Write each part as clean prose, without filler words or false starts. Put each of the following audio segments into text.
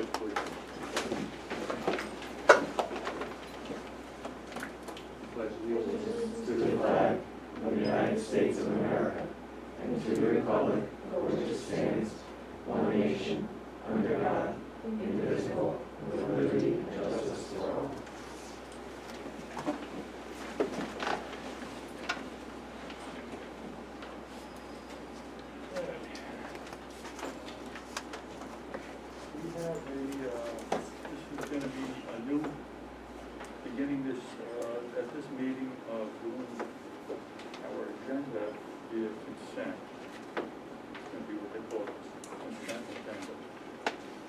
pledge, please. Pledge allegiance to the flag of the United States of America and to the republic for which it stands, one nation, under God, indivisible, with liberty and justice for all. We have this is going to be a new, beginning this, at this meeting of doing our agenda via consent. It's going to be what they call consent agenda.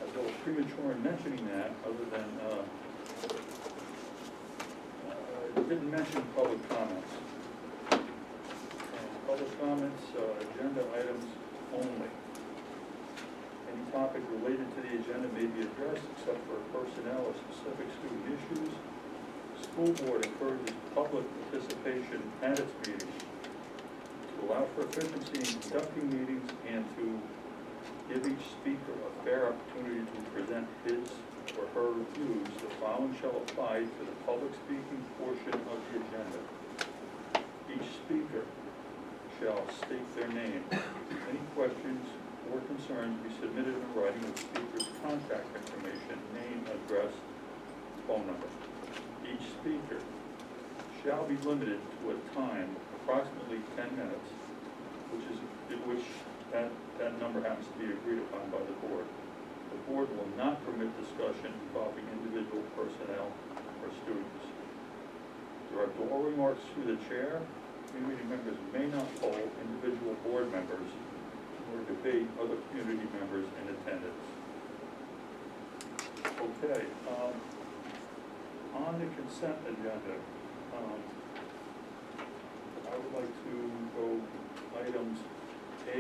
I was a little premature in mentioning that, other than, it didn't mention public comments. Public comments, agenda items only. Any topic related to the agenda may be addressed except for personnel or specific student issues. School board encourages public participation at its meetings to allow for efficiency in conducting meetings and to give each speaker a fair opportunity to present his or her views. The following shall apply to the public speaking portion of the agenda. Each speaker shall state their name. Any questions or concerns be submitted in writing with the speaker's contact information, name, address, phone number. Each speaker shall be limited to a time of approximately 10 minutes, which that number happens to be agreed upon by the board. The board will not permit discussion involving individual personnel or students. There are door remarks through the chair. Community members may not poll individual board members or debate other community members in attendance. Okay, on the consent agenda, I would like to go items A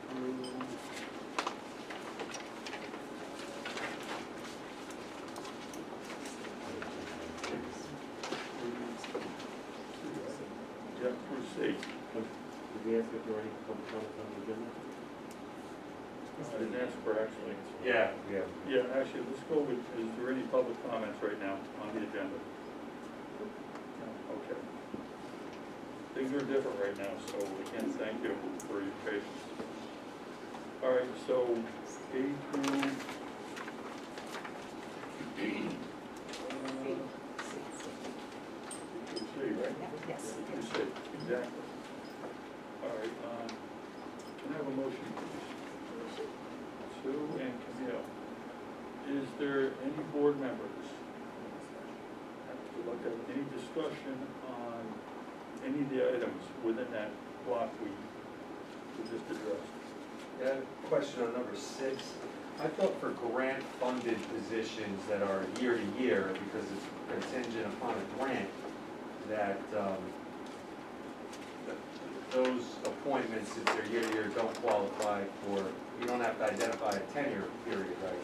through C. Did we ask if there were any public comments on the agenda? I didn't ask for actually. Yeah. Yeah, actually, let's go with, is there any public comments right now on the agenda? No, okay. Things are different right now, so again, thank you for your patience. All right, so A through C, right? Yes. C, exactly. All right, can I have a motion, please? Sue and Camille. Is there any board members that would like to have any discussion on any of the items within that block we just addressed? Yeah, question on number 6. I thought for grant-funded positions that are year to year, because it's contingent upon a grant, that those appointments, if they're year to year, don't qualify for, you don't have to identify a tenure period, right?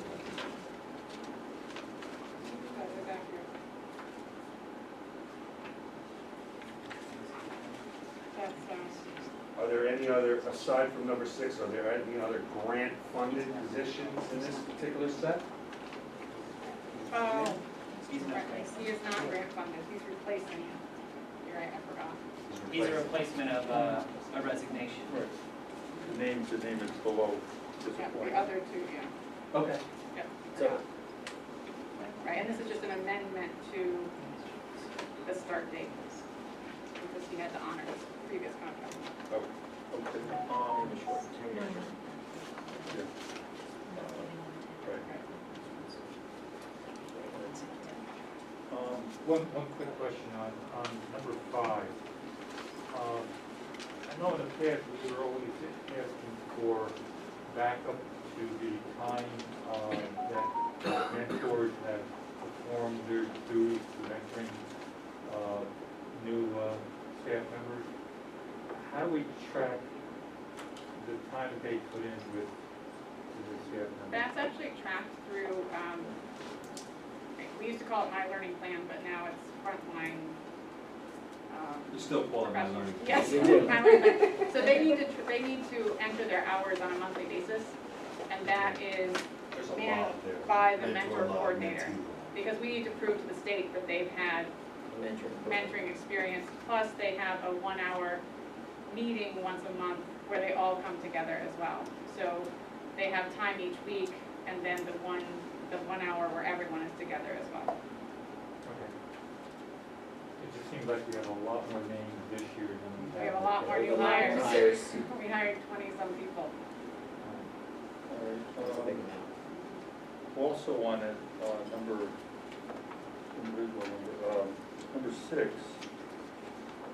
Are there any other, aside from number 6, are there any other grant-funded positions in this particular set? Oh, he is not grant funded, he's replacing it. You're right, I forgot. He's a replacement of a resignation. Right. The name is below this Yeah, appointment. the other two, yeah. Okay. Yep. So, Right, and this is just an amendment to the start date, because he had to honor his previous contract. Oh, okay. Yeah. Right. One quick question on number 5. I know in the past we were always asking for backup to the time that mentors have performed their duties to mentoring new staff members. How do we track the time that they put in with the staff members? That's actually tracked through, we used to call it My Learning Plan, but now it's Frontline. You still call it my Professional. learning. Yes, You do. My Learning Plan. So they need to enter their hours on a monthly basis, and that is There's a lot there. by the mentor coordinator. Because we need to prove to the state that they've had mentoring experience, plus they have a 1-hour meeting once a month where they all come together as well. So they have time each week, and then the one hour where everyone is together as well. Okay. It just seems like we have a lot more names this year than we We had. have a lot more new hires. We hired 20-some people. All right, That's a big amount. also on it, number 6,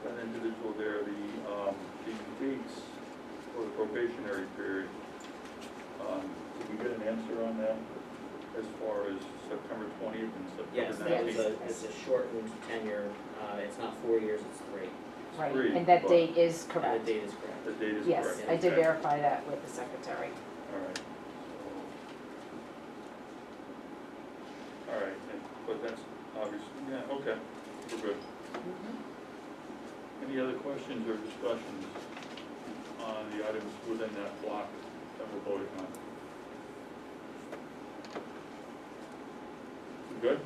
an individual there, the dates for the probationary period. Did we get an answer on that as far as September 20th and Yes, September that 19th? it's a shortened tenure, it's not 4 years, it's 3. Right, Three, and that but- date is And correct. the date is correct. The date is Yes, correct? I did Okay. verify that with the secretary. All right. All right, but that's obviously, yeah, okay, we're good. Any other questions or discussions on the items within that block that we're voting on? We good?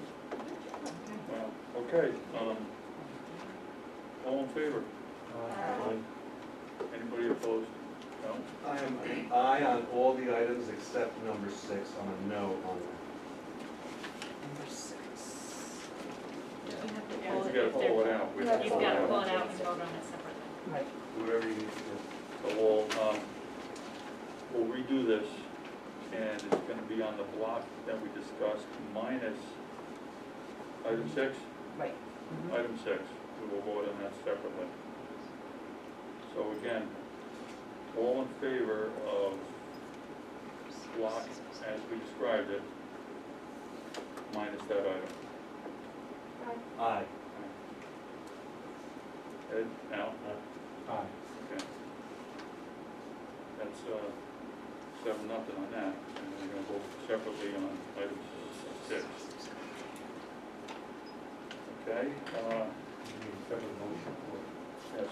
Well, okay, all in favor? Anybody opposed? No? I am an aye on all the items except number 6, I'm a no on that. Number 6. Yeah. You gotta pull it out. We have to He's pull it got to out. pull it out and vote on it separately. Right. Whatever you need to do. So we'll redo this, and it's gonna be on the block that we discussed minus item 6. Right. Item 6, we will vote on that separately. So again, all in favor of block as we described it, minus that item. Aye. Ed, Al? Aye. Okay. That's 7-0 on that, and we're gonna vote separately on item 6. Okay, We need a separate motion for yes,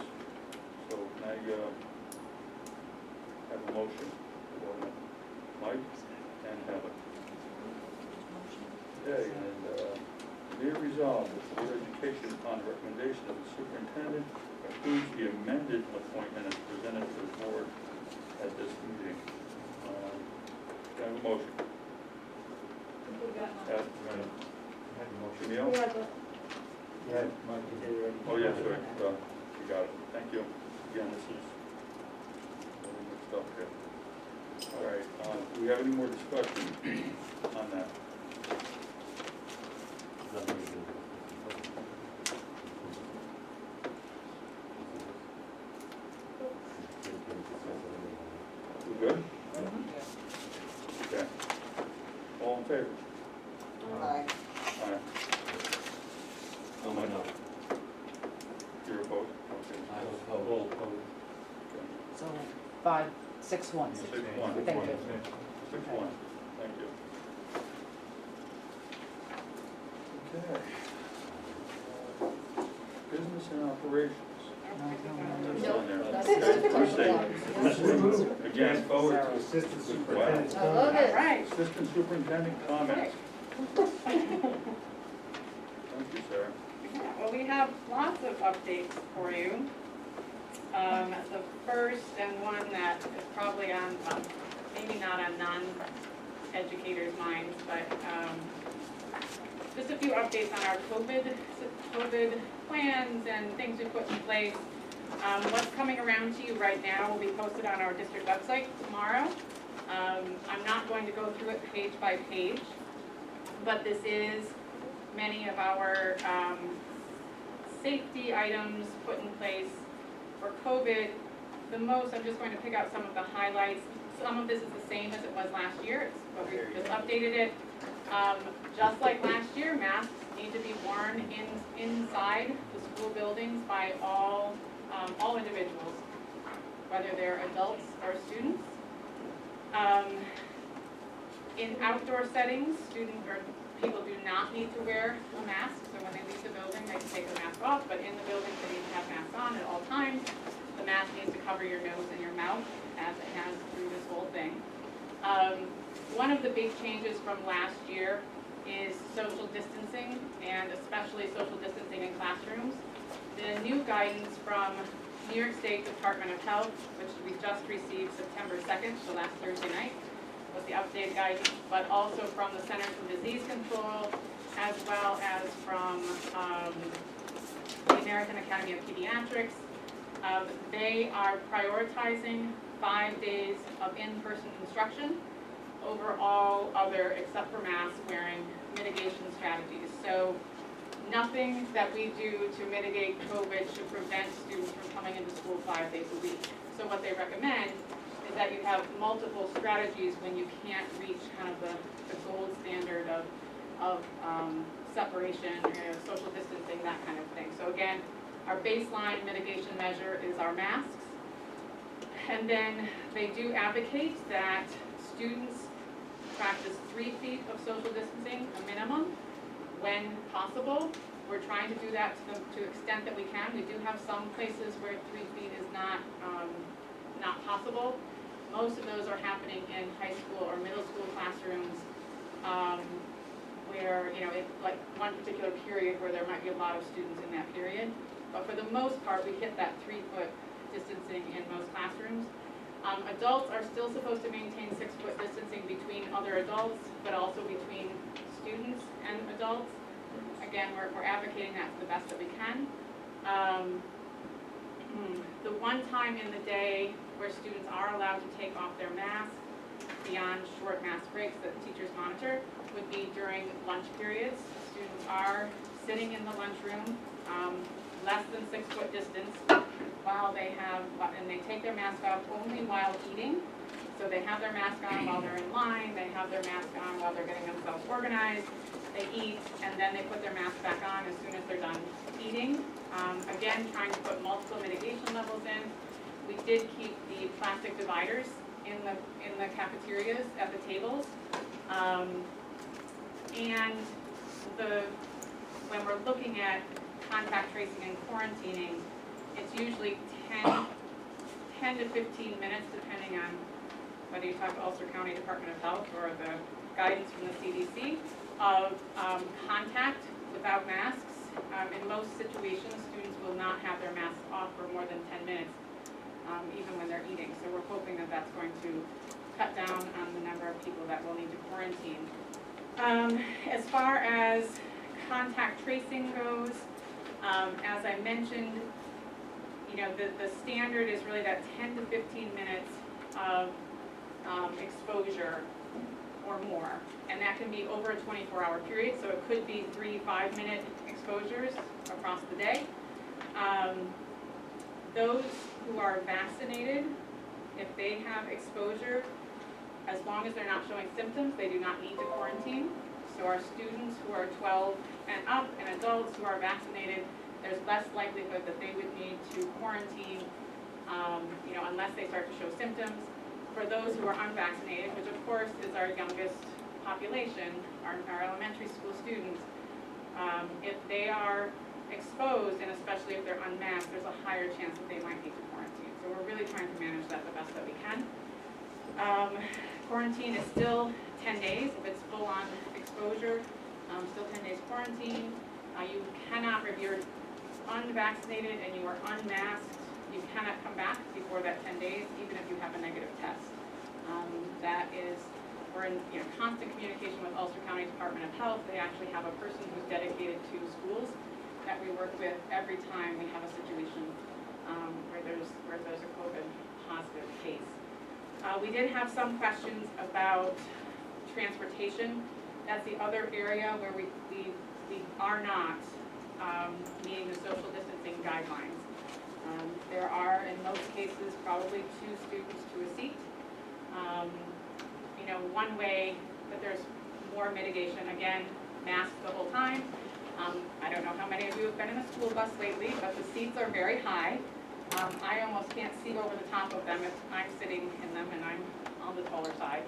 so now you have a motion for Mike and Heather. Okay, and be it resolved that the Board of Education, upon recommendation of the superintendent, approves the amended appointment as presented to the board at this meeting. Can I have a motion? had the motion. Camille? Yeah, Mike. Oh, yes, right, you got it, thank you. Again, this is a little mixed up here. All right, do we have any more discussion on that? We good? Okay. All in favor? Aye. Aye. I'm a no. You're opposed? Okay. I was All opposed. opposed. So 5, 6, 1. 6-1. Thank you. 6-1, thank you. Okay. Business and operations. That's on there. Let's see. Again, Forward to Assistant Superintendent's Wow. I love All it. right. Assistant Superintendent comments. Thank you, Sarah. Yeah, well, we have lots of updates for you. The first and one that is probably on, well, maybe not on non-educators' minds, but just a few updates on our COVID plans and things we put in place. What's coming around to you right now will be posted on our district website tomorrow. I'm not going to go through it page by page, but this is many of our safety items put in place for COVID. The most, I'm just going to pick out some of the highlights. Some of this is the same as it was last year, but we just updated it. Just like last year, masks need to be worn inside the school buildings by all individuals, whether they're adults or students. In outdoor settings, students or people do not need to wear a mask, so when they leave the building, they can take the mask off, but in the building, they need to have masks on at all times. The mask needs to cover your nose and your mouth, as it has through this whole thing. One of the big changes from last year is social distancing, and especially social distancing in classrooms. The new guidance from New York State Department of Health, which we just received September 2nd, so last Thursday night, was the updated guidance, but also from the Centers for Disease Control, as well as from the American Academy of Pediatrics. They are prioritizing 5 days of in-person instruction over all other, except for mask wearing, mitigation strategies. So nothing that we do to mitigate COVID should prevent students from coming into school 5 days a week. So what they recommend is that you have multiple strategies when you can't reach kind of the gold standard of separation, social distancing, that kind of thing. So again, our baseline mitigation measure is our masks. And then they do advocate that students practice 3 feet of social distancing, a minimum, when possible. We're trying to do that to the extent that we can. We do have some places where 3 feet is not possible. Most of those are happening in high school or middle school classrooms, where, like one particular period where there might be a lot of students in that period. But for the most part, we hit that 3-foot distancing in most classrooms. Adults are still supposed to maintain 6-foot distancing between other adults, but also between students and adults. Again, we're advocating that to the best that we can. The one time in the day where students are allowed to take off their mask beyond short mask breaks that teachers monitor would be during lunch periods. Students are sitting in the lunchroom, less than 6-foot distance, while they have, and they take their mask off only while eating. So they have their mask on while they're in line, they have their mask on while they're getting themselves organized, they eat, and then they put their mask back on as soon as they're done eating. Again, trying to put multiple mitigation levels in. We did keep the plastic dividers in the cafeterias at the tables. And when we're looking at contact tracing and quarantining, it's usually 10 to 15 minutes, depending on whether you talk to Ulster County Department of Health or the guidance from the CDC, of contact without masks. In most situations, students will not have their masks off for more than 10 minutes, even when they're eating. So we're hoping that that's going to cut down on the number of people that will need to quarantine. As far as contact tracing goes, as I mentioned, the standard is really that 10 to 15 minutes of exposure or more. And that can be over a 24-hour period, so it could be 3 5-minute exposures across the day. Those who are vaccinated, if they have exposure, as long as they're not showing symptoms, they do not need to quarantine. So our students who are 12 and up and adults who are vaccinated, there's less likelihood that they would need to quarantine, unless they start to show symptoms. For those who are unvaccinated, which of course is our youngest population, our elementary school students, if they are exposed, and especially if they're unmasked, there's a higher chance that they might need to quarantine. So we're really trying to manage that the best that we can. Quarantine is still 10 days if it's full-on exposure, still 10 days quarantine. You cannot, if you're unvaccinated and you are unmasked, you cannot come back before that 10 days, even if you have a negative test. We're in constant communication with Ulster County Department of Health. They actually have a person who's dedicated to schools that we work with every time we have a situation where there's a COVID positive case. We did have some questions about transportation. That's the other area where we are not meeting the social distancing guidelines. There are, in most cases, probably 2 students to a seat. One way that there's more mitigation, again, masks the whole time. I don't know how many of you have been in a school bus lately, but the seats are very high. I almost can't see over the top of them if I'm sitting in them and I'm on the taller side.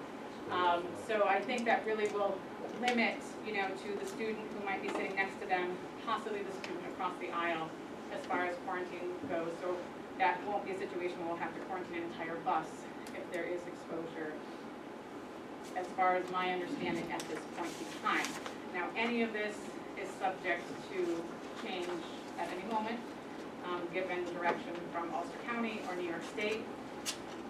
So I think that really will limit, to the student who might be sitting next to them, possibly the student across the aisle, as far as quarantine goes. So that won't be a situation where we'll have to quarantine an entire bus if there is exposure. as far as my understanding at this point in time. Now, any of this is subject to change at any moment, given direction from Ulster County or New York State.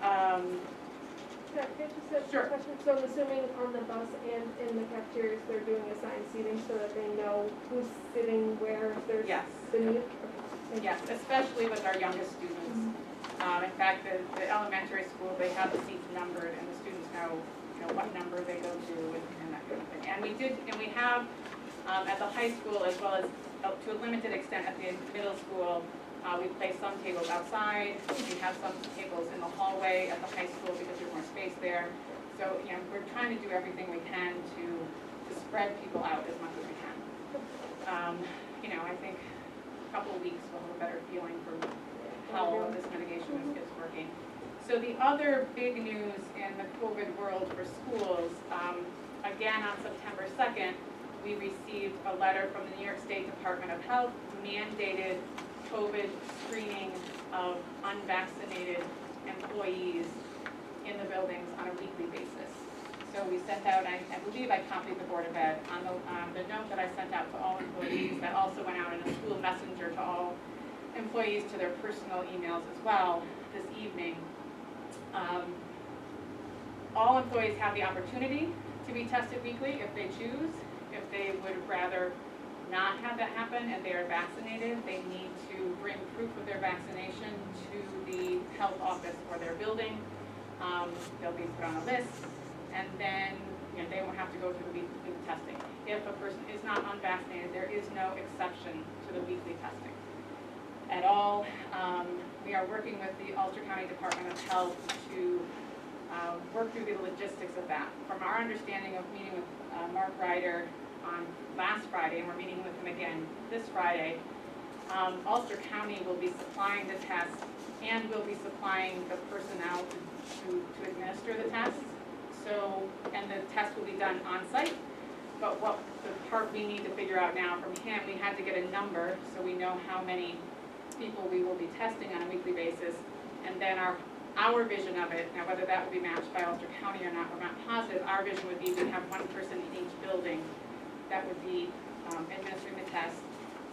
Can I just have Sure. a question? So I'm assuming on the bus and in the cafeterias, they're doing assigned seating so that they know who's sitting where, if there's Yes. the need? Okay. Yes, especially with our youngest students. In fact, the elementary school, they have the seats numbered and the students know, what number they go to and that kind of thing. And we have, at the high school as well as to a limited extent at the middle school, we place some tables outside. We have some tables in the hallway at the high school because there's more space there. So, we're trying to do everything we can to spread people out as much as we can. I think a couple of weeks we'll have a better feeling for how all of this mitigation is working. So the other big news in the COVID world for schools, again on September 2nd, we received a letter from the New York State Department of Health mandated COVID screening of unvaccinated employees in the buildings on a weekly basis. So we sent out, I believe I copied the Board of Ed on the note that I sent out to all employees, that also went out in a school messenger to all employees to their personal emails as well this evening. All employees have the opportunity to be tested weekly if they choose. If they would rather not have that happen and they are vaccinated, they need to bring proof of their vaccination to the health office for their building. They'll be put on a list, and then they won't have to go through the weekly testing. If a person is not unvaccinated, there is no exception to the weekly testing at all. We are working with the Ulster County Department of Health to work through the logistics of that. From our understanding of meeting with Mark Ryder on last Friday, and we're meeting with him again this Friday, Ulster County will be supplying the tests and will be supplying the personnel to administer the tests. So, and the test will be done on site, but what the part we need to figure out now from him, we had to get a number so we know how many people we will be testing on a weekly basis, and then our vision of it, now whether that will be matched by Ulster County or not, we're not positive. Our vision would be we'd have one person in each building that would be administering the test.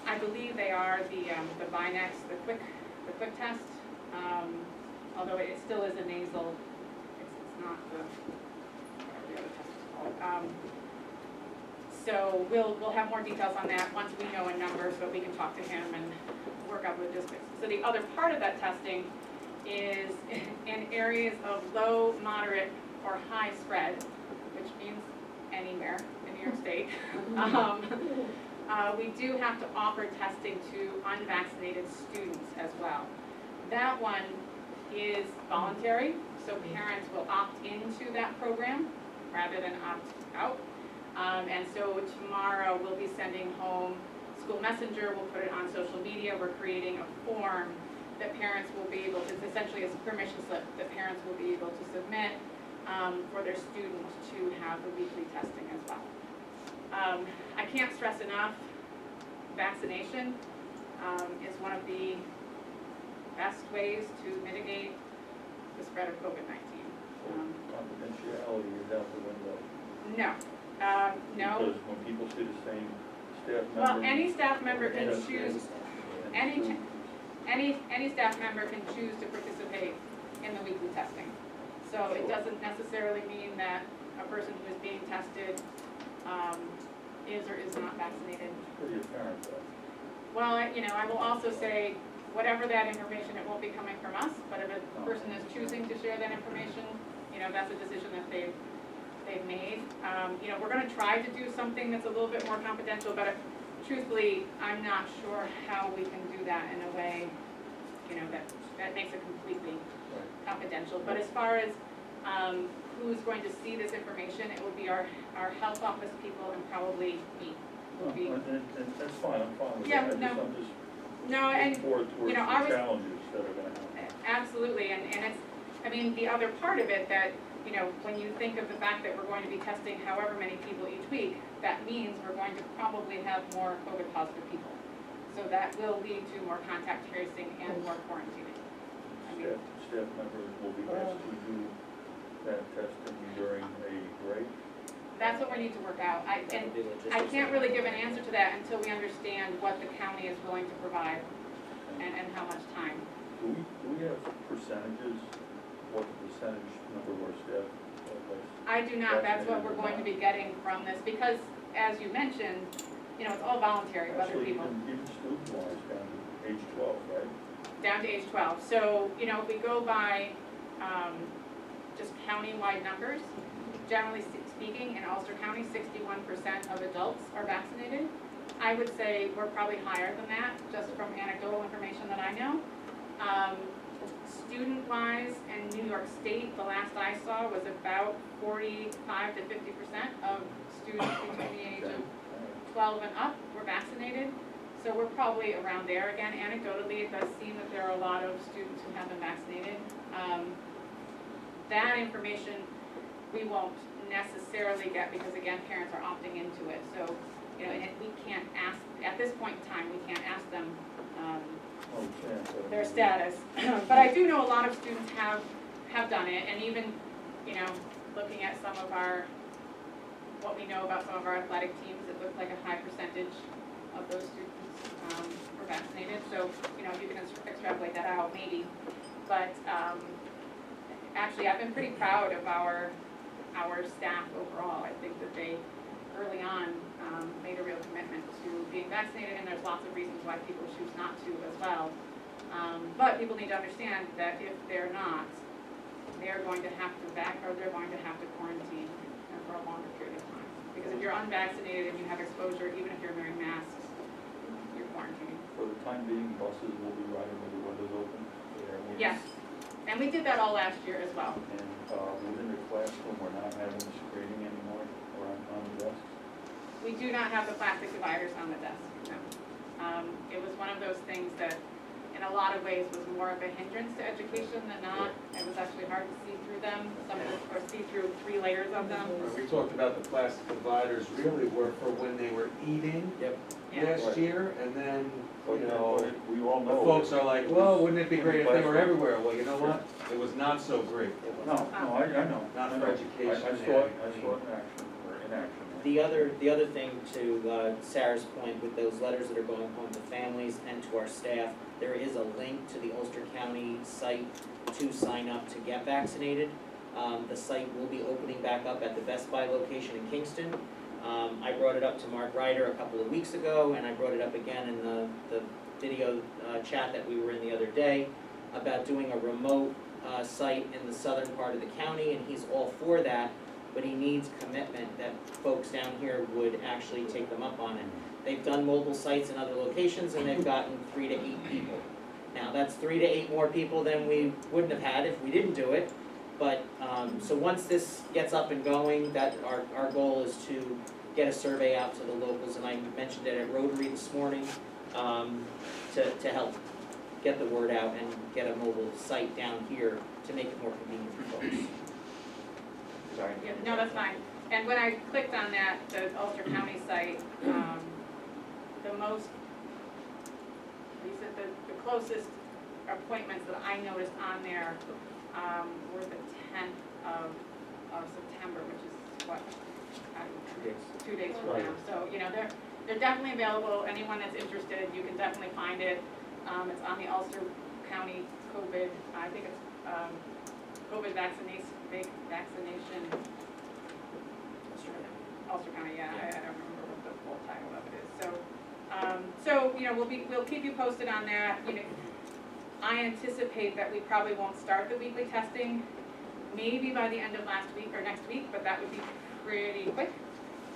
I believe they are the Vinex, the quick test, although it still is a nasal, it's not whatever the other test is called. So we'll have more details on that once we know a number so we can talk to him and work out logistics. So the other part of that testing is in areas of low, moderate, or high spread, which means anywhere in New York State. We do have to offer testing to unvaccinated students as well. That one is voluntary, so parents will opt into that program rather than opt out. And so tomorrow we'll be sending home school messenger, we'll put it on social media, we're creating a form that parents will be able to, it's essentially a permission slip that parents will be able to submit for their students to have the weekly testing as well. I can't stress enough, vaccination is one of the best ways to mitigate the spread of COVID-19. Confidentiality is out the window. No, no. Because when people see the same staff member. Well, any staff member can and- choose, and- any staff member can choose to participate in the weekly testing. So it doesn't necessarily mean that a person who is being tested is or is not vaccinated. It's pretty apparent though. Well, I will also say, whatever that information, it won't be coming from us, but if a person is choosing to share that information, that's a decision that they've made. We're gonna try to do something that's a little bit more confidential, but truthfully, I'm not sure how we can do that in a way, that makes it completely confidential. But as far as who's going to see this information, it will be our health office people and probably me. Will be. And that's fine, I'm fine with Yeah, that. no. I'm just No, and looking forward towards the I was- challenges that are gonna happen. absolutely, and it's, the other part of it that, when you think of the fact that we're going to be testing however many people each week, that means we're going to probably have more COVID positive people. So that will lead to more contact tracing and more quarantining. Staff members will be asked to do that testing during a break? That's what we need to work out. And I can't really give an answer to that until we understand what the county is willing to provide and how much time. Do we have percentages, what the percentage number of our staff? I do not, that's what we're going to be getting from this, because as you mentioned, you know, it's all voluntary, whether Actually, people. even student-wise, down to age 12, right? Down to age 12. So, you know, if we go by just county-wide numbers, generally speaking, in Ulster County, 61% of adults are vaccinated. I would say we're probably higher than that, just from anecdotal information that I know. Student-wise, in New York State, the last I saw was about 45 to 50% of students between the age of 12 and up were vaccinated. So we're probably around there. Again, anecdotally, it does seem that there are a lot of students who have been vaccinated. That information we won't necessarily get because, again, parents are opting into it. So, you know, and we can't ask, at this point in time, we can't ask them their status. But I do know a lot of students have done it, and even, you know, looking at some of our, what we know about some of our athletic teams, it looked like a high percentage of those students were vaccinated. So, you know, you can extrapolate that out maybe. But actually, I've been pretty proud of our staff overall. I think that they, early on, made a real commitment to being vaccinated, and there's lots of reasons why people choose not to as well. But people need to understand that if they're not, they're going to have to they're going to have to quarantine for a longer period of time. Because if you're unvaccinated and you have exposure, even if you're wearing masks, you're quarantining. For the time being, buses will be riding with the windows open. Yes, and we did that all last year as well. And within the classroom, we're not having screening anymore or on the desks. We do not have the plastic dividers on the desk, no. It was one of those things that, in a lot of ways, was more of a hindrance to education than not. It was actually hard to see through them, or see through 3 layers of them. We talked about the plastic dividers really were for when they were eating Yeah. last year, and then, But, you know, we all the know. folks are like, well, wouldn't it be great if they were Classroom. everywhere? Well, you know what? It was not so great. No, I know. Not I for know. education. I saw it in action, or inaction. The other thing to Sarah's point with those letters that are going home to families and to our staff, there is a link to the Ulster County site to sign up to get vaccinated. The site will be opening back up at the Best Buy location in Kingston. I brought it up to Mark Ryder a couple of weeks ago, and I brought it up again in the video chat that we were in the other day about doing a remote site in the southern part of the county, and he's all for that, but he needs commitment that folks down here would actually take them up on it. They've done mobile sites in other locations, and they've gotten 3 to 8 people. Now, that's 3 to 8 more people than we wouldn't have had if we didn't do it. But, so once this gets up and going, that our goal is to get a survey out to the locals, and I mentioned it at Rotary this morning, to help get the word out and get a mobile site down here to make it more convenient for folks. Sorry. Yeah, no, that's fine. And when I clicked on that, the Ulster County site, the most, he said the closest appointments that I noticed on there were the 10th of September, which is what, 2 days from now. So, you know, they're definitely available. Anyone that's interested, you can definitely find it. It's on the Ulster County COVID, I think it's COVID vaccination. Ulster County, yeah, I don't remember what the full title of it is. So you know, we'll keep you posted on that. You know, I anticipate that we probably won't start the weekly testing, maybe by the end of next week, but that would be pretty quick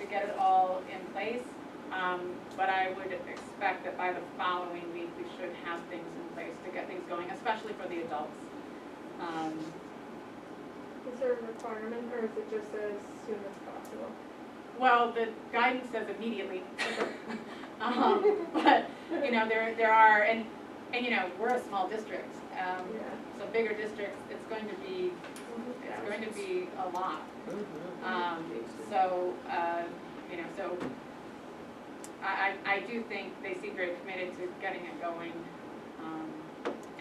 to get it all in place. But I would expect that by the following week, we should have things in place to get things going, especially for the adults. Is there a requirement, or is it just as soon as possible? Well, the guidance says immediately. But, you know, there are, and you know, we're a small district. So bigger districts, it's going to be a lot. So, you know, so I do think they seem very committed to getting it going.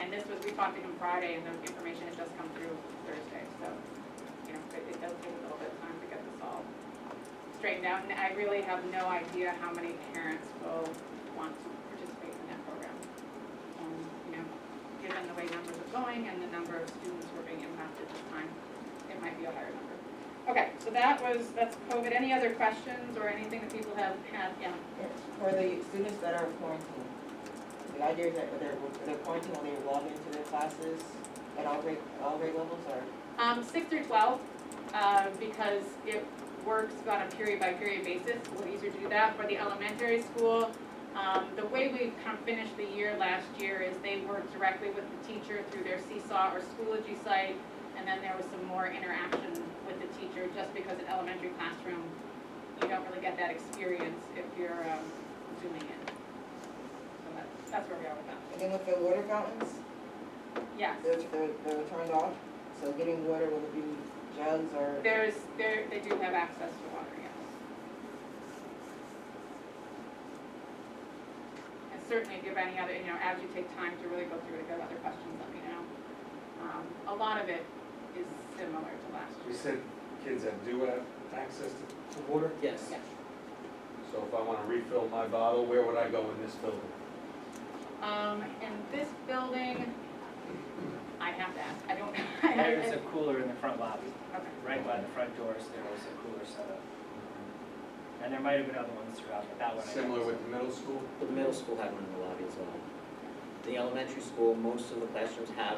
And we talked to him Friday, and the information has just come through Thursday, so, you know, it does take a little bit of time to get this all straightened out. And I really have no idea how many parents will want to participate in that program. You know, given the way numbers are going and the number of students who are being impacted this time, it might be a higher number. Okay, so that's COVID. Any other questions or anything that people have had? Yeah. For the students that are quarantined, the idea is that they're quarantined when they log into their classes at all grade levels, or? 6 through 12, because it works on a period by period basis. We'll easier to do that. For the elementary school, the way we kind of finished the year last year is they worked directly with the teacher through their Seesaw or Schoology site, and then there was some more interaction with the teacher, just because in elementary classroom, you don't really get that experience if you're zooming in. So that's where we are with that. And then with the water fountains, Yes. they're turned off, so getting water, will it be jugs or? They do have access to water, yes. And certainly if you have any other, as you take time to really go through it, if you have other questions, let me know. A lot of it is similar to last You year. said kids that do have access to water? Yes. Yes. So if I want to refill my bottle, where would I go in this building? In this building, I have to ask, I don't know. There's a cooler in the front lobby, Okay. right by the front doors, there was a cooler set up. And there might have been other ones throughout, but that one I know. Similar with the middle school? The middle school had one in the lobby as well. The elementary school, most of the classrooms have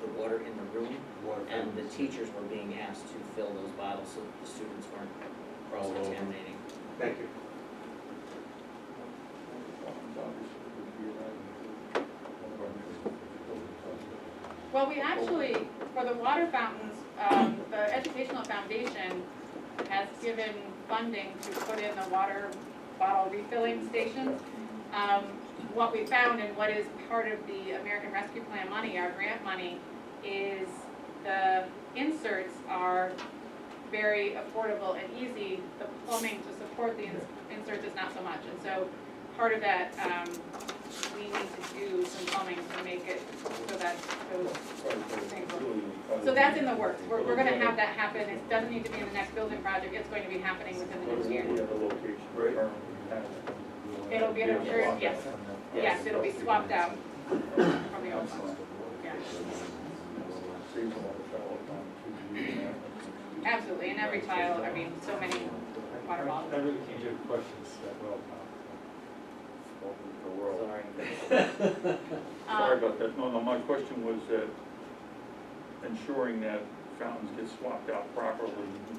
the water in the room, Water and the fountains. teachers were being asked to fill those bottles so the students weren't cross-contaminating. Thank you. Well, we actually, for the water fountains, the Educational Foundation has given funding to put in the water bottle refilling stations. What we found and what is part of the American Rescue Plan money, our grant money, is the inserts are very affordable and easy. The plumbing to support the inserts is not so much. And so part of that, we need to do some plumbing to make it so that those things work. So that's in the works. We're gonna have that happen. It doesn't need to be in the next building project. It's going to be happening within the next year. We have a location. Right. It'll be, yes, yes, it'll be swapped out from the old one. Yeah. Absolutely, and every child, I mean, so many water bottles. I really can't give questions that well, Sorry. Sorry about that. No, my question was that ensuring that fountains get swapped out properly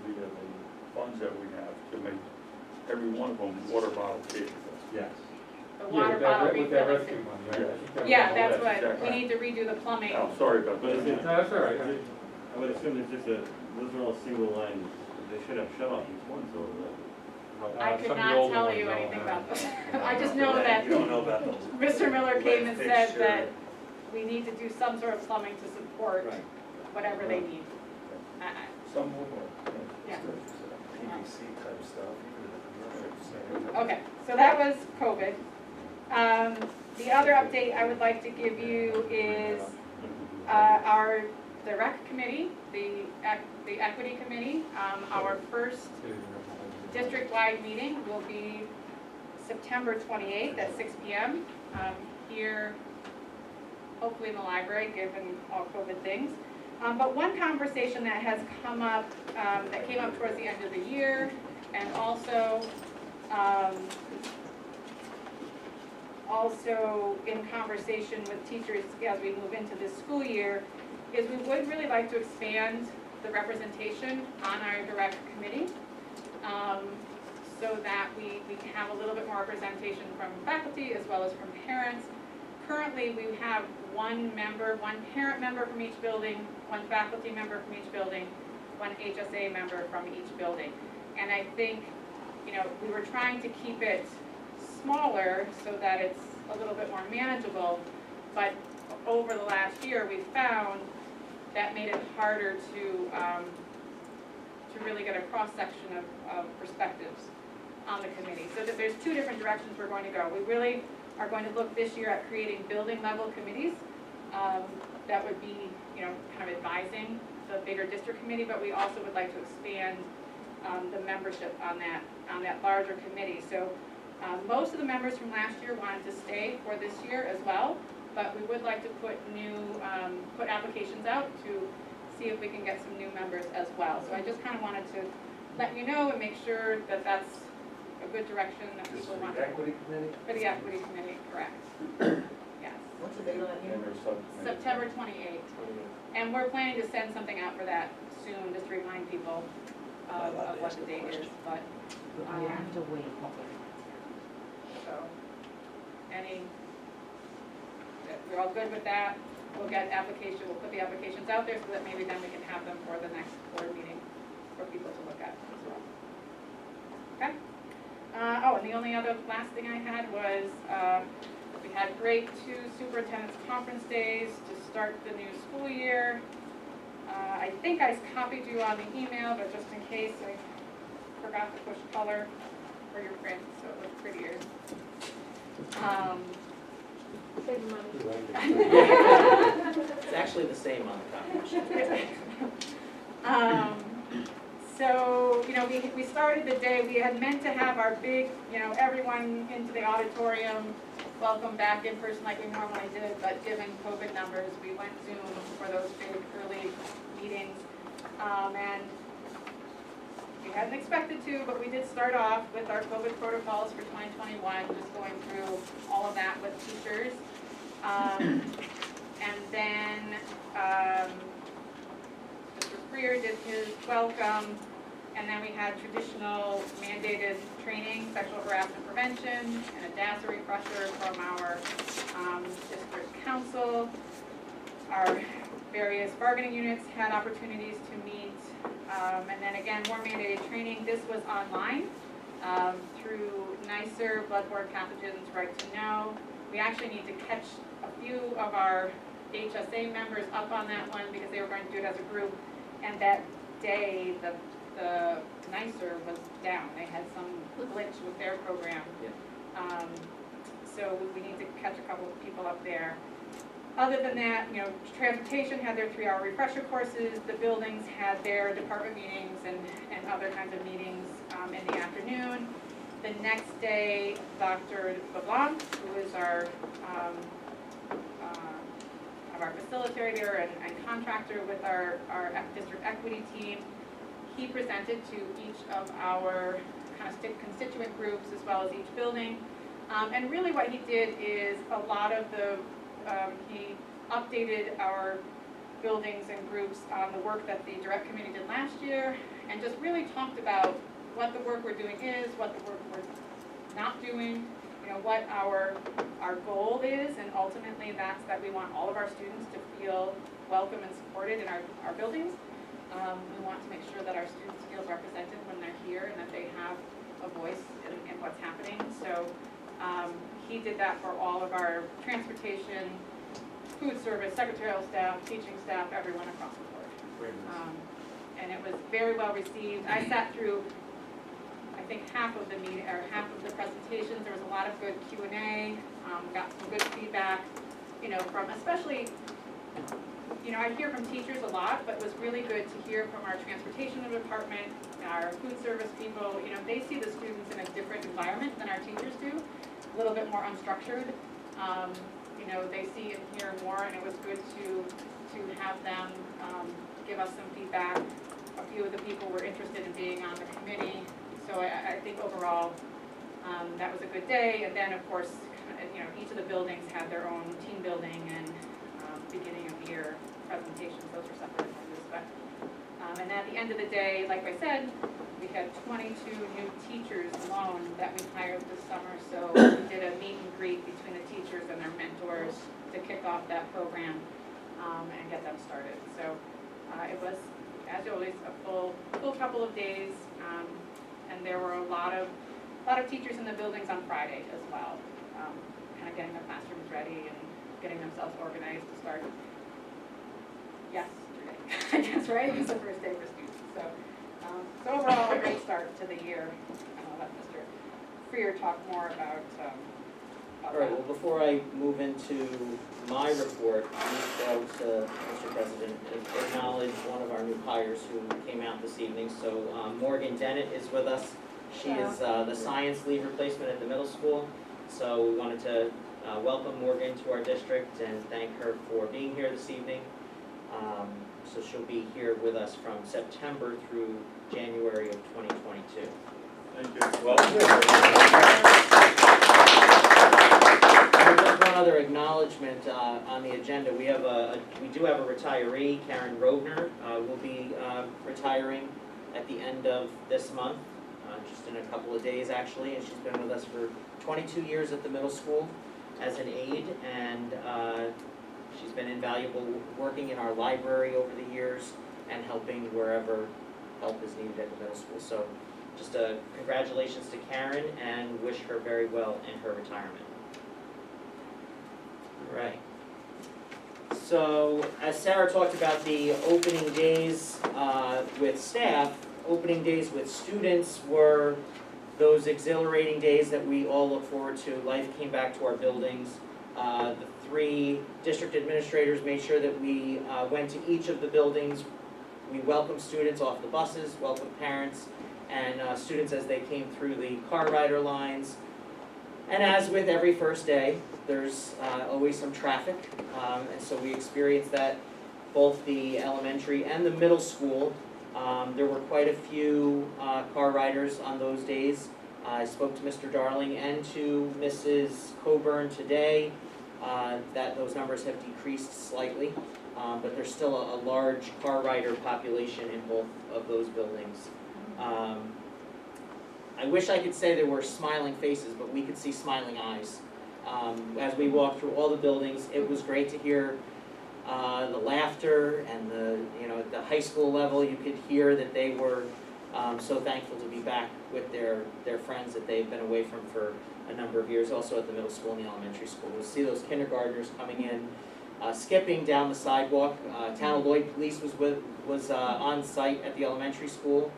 via the funds that we have to make every one of them water bottle capable. Yes. The water bottle With that refilling. rescue money, right? I think that was Yeah, all that's that. what, exactly. we need to redo the plumbing. Oh, sorry about But that. it's, No, that's all right. I would assume it's just those are all single line, they should have shut off each one, so I could Some of the not older tell ones you don't anything have. about this. I just know that you don't know about those. Mr. Miller came and said Fixture. that we need to do some sort of plumbing to support Right. whatever they need. Some will work. Yeah. PVC type stuff, even if it's Okay, so that was COVID. The other update I would like to give you is the rec committee, the equity committee. Our first district-wide meeting will be September 28th at 6 p.m. Here, hopefully in the library, given all COVID things. But one conversation that has come up, that came up towards the end of the year, and also in conversation with teachers as we move into this school year, is we would really like to expand the representation on our direct committee, so that we can have a little bit more representation from faculty as well as from parents. Currently, we have one parent member from each building, one faculty member from each building, one HSA member from each building. And I think, we were trying to keep it smaller so that it's a little bit more manageable, but over the last year, we found that made it harder to really get a cross-section of perspectives on the committee. So that there's two different directions we're going to go. We really are going to look this year at creating building level committees that would be, kind of advising the bigger district committee, but we also would like to expand the membership on that larger committee. So most of the members from last year wanted to stay for this year as well, but we would like to put put applications out to see if we can get some new members as well. So I just kind of wanted to let you know and make sure that that's a good direction that This people for want. the equity committee? For the equity committee, correct. Yes. What's the date on that And meeting? there's subcommittee. September 28th. And we're planning to send something out for that soon, just to remind people of what the date is, but, You have to wait. so, we're all good with that? We'll put the applications out there so that maybe then we can have them for the next board meeting for people to look at as well. Okay? And the only other last thing I had was, we had great 2 superintendent's conference days to start the new school year. I think I copied you on the email, but just in case, I forgot to push color for your print, so it looks prettier. Save money. It's actually the same on the copy sheet. So, we started the day, we had meant to have our big, everyone into the auditorium, welcome back in person like we normally did, but given COVID numbers, we went Zoom for those big early meetings. And we hadn't expected to, but we did start off with our COVID protocols for 2021, just going through all of that with teachers. And then Mr. Freer did his welcome, and then we had traditional mandated training, sexual harassment prevention, and a DASA refresher from our district council. Our various bargaining units had opportunities to meet, and then again, more mandated training. This was online through NICER, bloodborne pathogens, right to know. We actually need to catch a few of our HSA members up on that one because they were going to do it as a group, and that day the NICER was down. They had some glitch with their program. Yeah. So we need to catch a couple of people up there. Other than that, transportation had their 3-hour refresher courses. The buildings had their department meetings and other kinds of meetings in the afternoon. The next day, Dr. LeBlanc, who is our facilitator and contractor with our district equity team, he presented to each of our kind of constituent groups as well as each building. And really what he did is a lot of he updated our buildings and groups on the work that the direct committee did last year, and just really talked about what the work we're doing is, what the work we're not doing, what our goal is, and ultimately that's that we want all of our students to feel welcome and supported in our buildings. We want to make sure that our students feel represented when they're here and that they have a voice in what's happening. So he did that for all of our transportation, food service, secretarial staff, teaching staff, everyone across the board. And it was very well received. I sat through, I think, half of the meeting, or half of the presentations. There was a lot of good Q&A, got some good feedback, from especially, I hear from teachers a lot, but it was really good to hear from our transportation department, our food service people. They see the students in a different environment than our teachers do, a little bit more unstructured. They see and hear more, and it was good to have them give us some feedback. A few of the people were interested in being on the committee, so I think overall that was a good day. And then, of course, each of the buildings had their own team building and beginning of year presentations. Those were separate agendas, but and at the end of the day, like I said, we had 22 new teachers alone that we hired this summer. So we did a meet and greet between the teachers and their mentors to kick off that program and get them started. So it was, as always, a full couple of days, and there were a lot of teachers in the buildings on Friday as well, kind of getting their classrooms ready and getting themselves organized to start yesterday, I guess, right? It was the first day for students. So overall, a great start to the year. I'll let Mr. Freer talk more about All right, well, before I move into my report, I need to, Mr. President, acknowledge one of our new hires who came out this evening. So Morgan Dennett is with us. She is the science lead replacement at the middle school. So we wanted to welcome Morgan to our district and thank her for being here this evening. So she'll be here with us from September through January of 2022. Thank you. Just one other acknowledgement on the agenda. We do have a retiree, Karen Rogner, will be retiring at the end of this month, just in a couple of days actually, and she's been with us for 22 years at the middle school as an aide, and she's been invaluable working in our library over the years and helping wherever help is needed at the middle school. So just congratulations to Karen and wish her very well in her retirement. All right. So as Sarah talked about the opening days with staff, opening days with students were those exhilarating days that we all look forward to. Life came back to our buildings. The 3 district administrators made sure that we went to each of the buildings. We welcomed students off the buses, welcomed parents, and students as they came through the car rider lines. And as with every first day, there's always some traffic, and so we experienced that both the elementary and the middle school. There were quite a few car riders on those days. I spoke to Mr. Darling and to Mrs. Coburn today, that those numbers have decreased slightly, but there's still a large car rider population in both of those buildings. I wish I could say there were smiling faces, but we could see smiling eyes. As we walked through all the buildings, it was great to hear the laughter and at the high school level, you could hear that they were so thankful to be back with their friends that they've been away from for a number of years, also at the middle school and the elementary school. We'll see those kindergartners coming in, skipping down the sidewalk. Town of Lloyd Police was on site at the elementary school.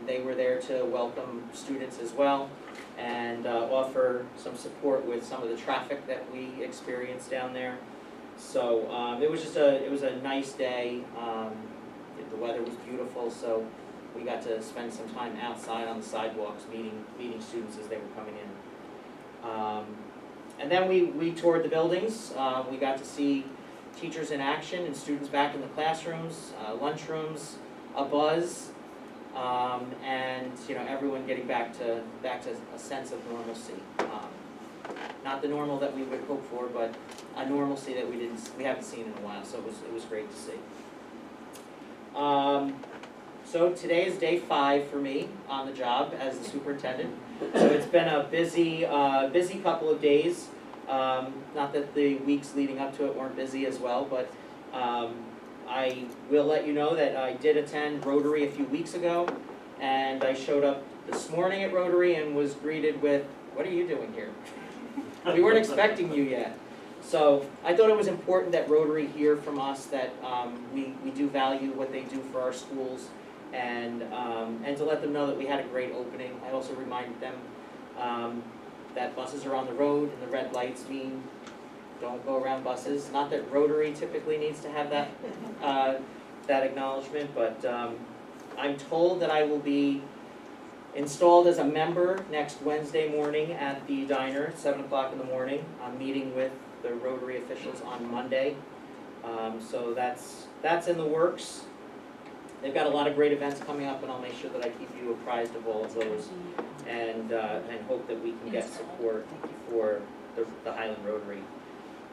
They were there to welcome students as well and offer some support with some of the traffic that we experienced down there. So it was a nice day. The weather was beautiful, so we got to spend some time outside on the sidewalks meeting students as they were coming in. And then we toured the buildings. We got to see teachers in action and students back in the classrooms, lunchrooms, a buzz. And everyone getting back to a sense of normalcy. Not the normal that we would hope for, but a normalcy that we haven't seen in a while. So it was great to see. So today is day 5 for me on the job as the superintendent. So it's been a busy couple of days. Not that the weeks leading up to it weren't busy as well, but. I will let you know that I did attend Rotary a few weeks ago, and I showed up this morning at Rotary and was greeted with, "What are you doing here? We weren't expecting you yet." So I thought it was important that Rotary hear from us that we do value what they do for our schools, and to let them know that we had a great opening. I also reminded them that buses are on the road and the red lights mean don't go around buses. Not that Rotary typically needs to have that that acknowledgement, but I'm told that I will be installed as a member next Wednesday morning at the diner at 7 o'clock in the morning. I'm meeting with the Rotary officials on Monday, so that's in the works. They've got a lot of great events coming up, and I'll make sure that I keep you apprised of all of those, and hope that we can get support for the Highland Rotary.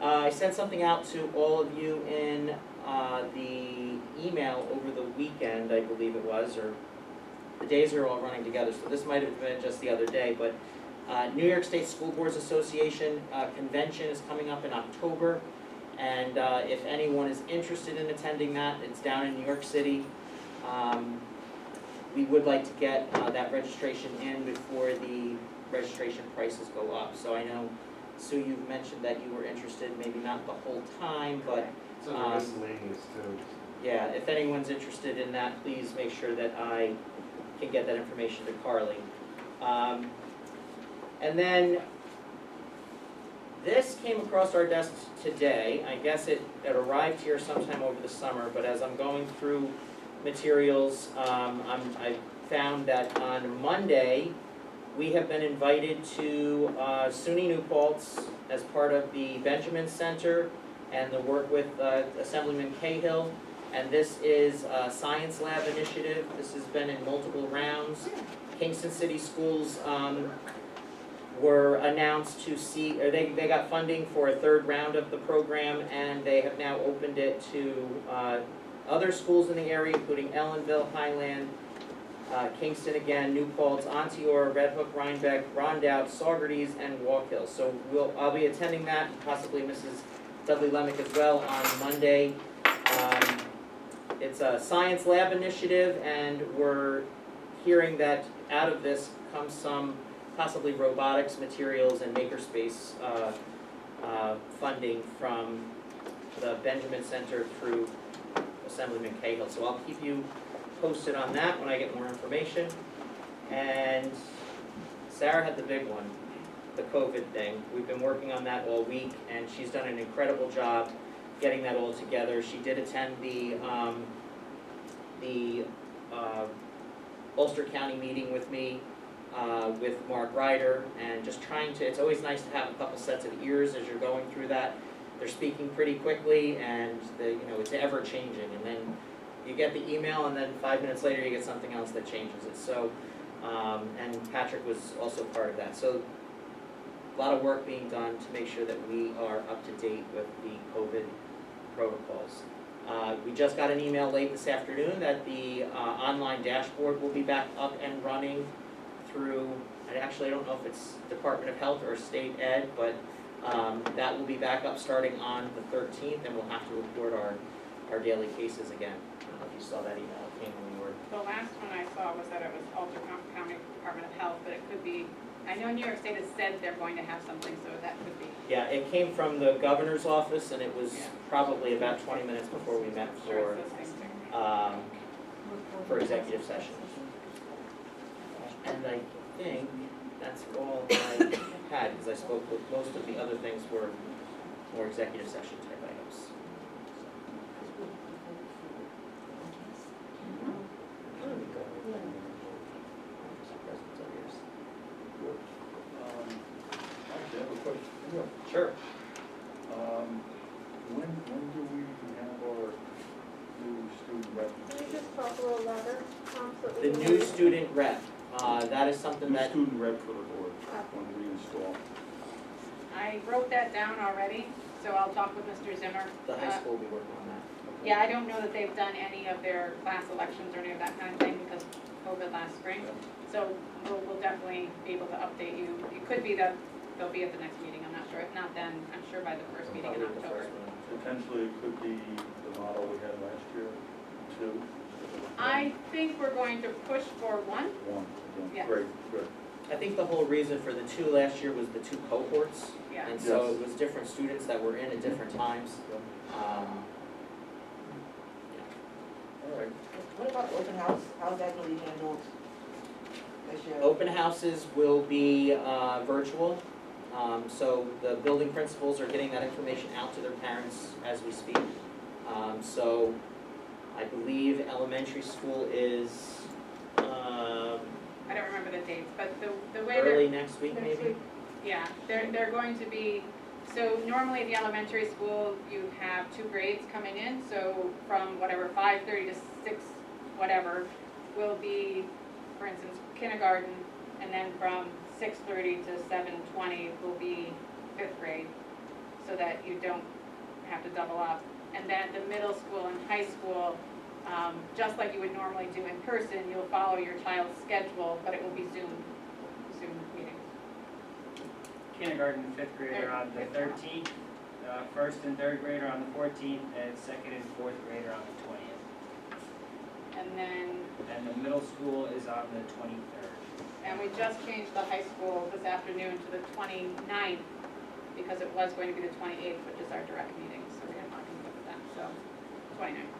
I sent something out to all of you in the email over the weekend, I believe it was, or the days are all running together, so this might have been just the other day, but New York State School Boards Association convention is coming up in October, and if anyone is interested in attending that, it's down in New York City. We would like to get that registration in before the registration prices go up, so I know Sue, you've mentioned that you were interested, maybe not the whole time, but It's under miscellaneous too. yeah, if anyone's interested in that, please make sure that I can get that information to Carly. And then This came across our desks today. I guess it arrived here sometime over the summer, but as I'm going through materials, I found that on Monday, we have been invited to SUNY New Paltz as part of the Benjamin Center and the work with Assemblyman Cahill. And this is a Science Lab initiative. This has been in multiple rounds. Kingston City Schools were announced to see, or they got funding for a third round of the program, and they have now opened it to other schools in the area, including Ellenville, Highland, Kingston again, New Paltz, Onteora, Red Hook, Rhinebeck, Rondout, Saugerties, and Walk Hill. So I'll be attending that, and possibly Mrs. Dudley Lemick as well on Monday. It's a science lab initiative, and we're hearing that out of this comes some possibly robotics materials and makerspace funding from the Benjamin Center through Assemblyman Cahill. So I'll keep you posted on that when I get more information. And Sarah had the big one, the COVID thing. We've been working on that all week, and she's done an incredible job getting that all together. She did attend the Ulster County meeting with me, with Mark Ryder, and just trying to, it's always nice to have a couple sets of ears as you're going through that. They're speaking pretty quickly, and it's ever changing, and then you get the email, and then 5 minutes later you get something else that changes it. So, and Patrick was also part of that. So a lot of work being done to make sure that we are up to date with the COVID protocols. We just got an email late this afternoon that the online dashboard will be back up and running through, and actually I don't know if it's Department of Health or State Ed, but that will be back up starting on the 13th, and we'll have to report our daily cases again. I don't know if you saw that email, it came when we were. The last one I saw was that it was Ulster County Department of Health, but it could be, I know New York State has said they're going to have something, so that could be. Yeah, it came from the governor's office, and it was Yeah. probably about 20 minutes before we met Sure, for, it's those things too. for executive session. And I think that's all I had, because I spoke with most of the other things were more executive session type items. Actually, I have a question. Yeah. Sure. When do we have our new student rep? Can we just talk a little louder, so that The we new can- student rep, that is something New that, student rep for the board, when we install. I wrote that down already, so I'll talk with Mr. Zimmer. the high school will be working on that. Yeah, I don't know that they've done any of their class elections or any of that kind of thing because of COVID last spring. So we'll definitely be able to update you. It could be that they'll be at the next meeting, I'm not sure. If not, then I'm sure by the first meeting in Probably the October. first one. Potentially, it could be the model we had last year, two. I think we're going to push for one. One, Yeah. great, good. I think the whole reason for the two last year was the two cohorts. Yeah. And so Yes. it was different students that were in at different times. All right. What about open house? How's that gonna be handled this year? Open houses will be virtual. So the building principals are getting that information out to their parents as we speak. So I believe elementary school is I don't remember the dates, but the way early they're, next week Next maybe? week. yeah, they're going to be, so normally at the elementary school, you have 2 grades coming in, so from whatever, 5:30 to 6, whatever, will be, for instance, kindergarten, and then from 6:30 to 7:20 will be 5th grade, so that you don't have to double up. And then the middle school and high school, just like you would normally do in person, you'll follow your child's schedule, but it will be Zoom meetings. Kindergarten and 5th grade are on the 13th, 1st and 3rd grade are on the 14th, and 2nd and 4th grade are on the 20th. And then, And the middle school is on the 23rd. and we just changed the high school this afternoon to the 29th, because it was going to be the 28th, which is our direct meeting, so we're gonna not conflict with that, so 29th.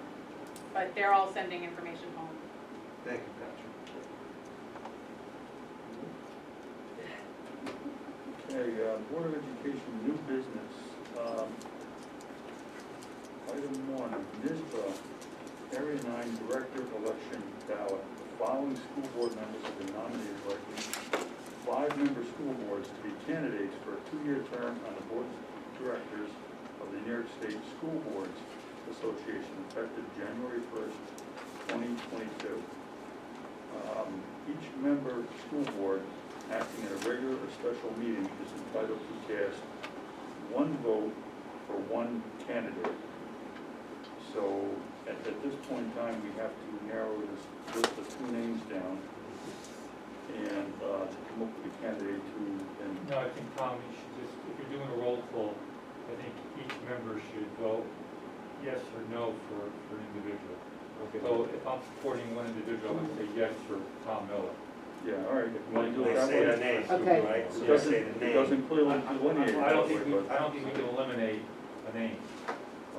But they're all sending information home. Thank you, Patrick. Okay, Board of Education, new business. Item 1, NISBA, Area 9 Director Election Ballot. The following school board members have been nominated by the 5-member school boards to be candidates for a 2-year term on the board of directors of the New York State School Boards Association, effective January 1st, 2022. Each member school board acting in a regular or special meeting is entitled to cast 1 vote for 1 candidate. So at this point in time, we have to narrow this list of 2 names down and to come up with a candidate and No, I think, Tom, you should just, if you're doing a roll call, I think each member should vote yes or no for an individual. So if I'm supporting one individual, I'm gonna say yes for Tom Miller. yeah, all right. If you want to do it They that say way. the name, Okay. right? So It they doesn't, say the it name. doesn't clearly delineate it I don't that way, think we, but, I don't think we can eliminate a name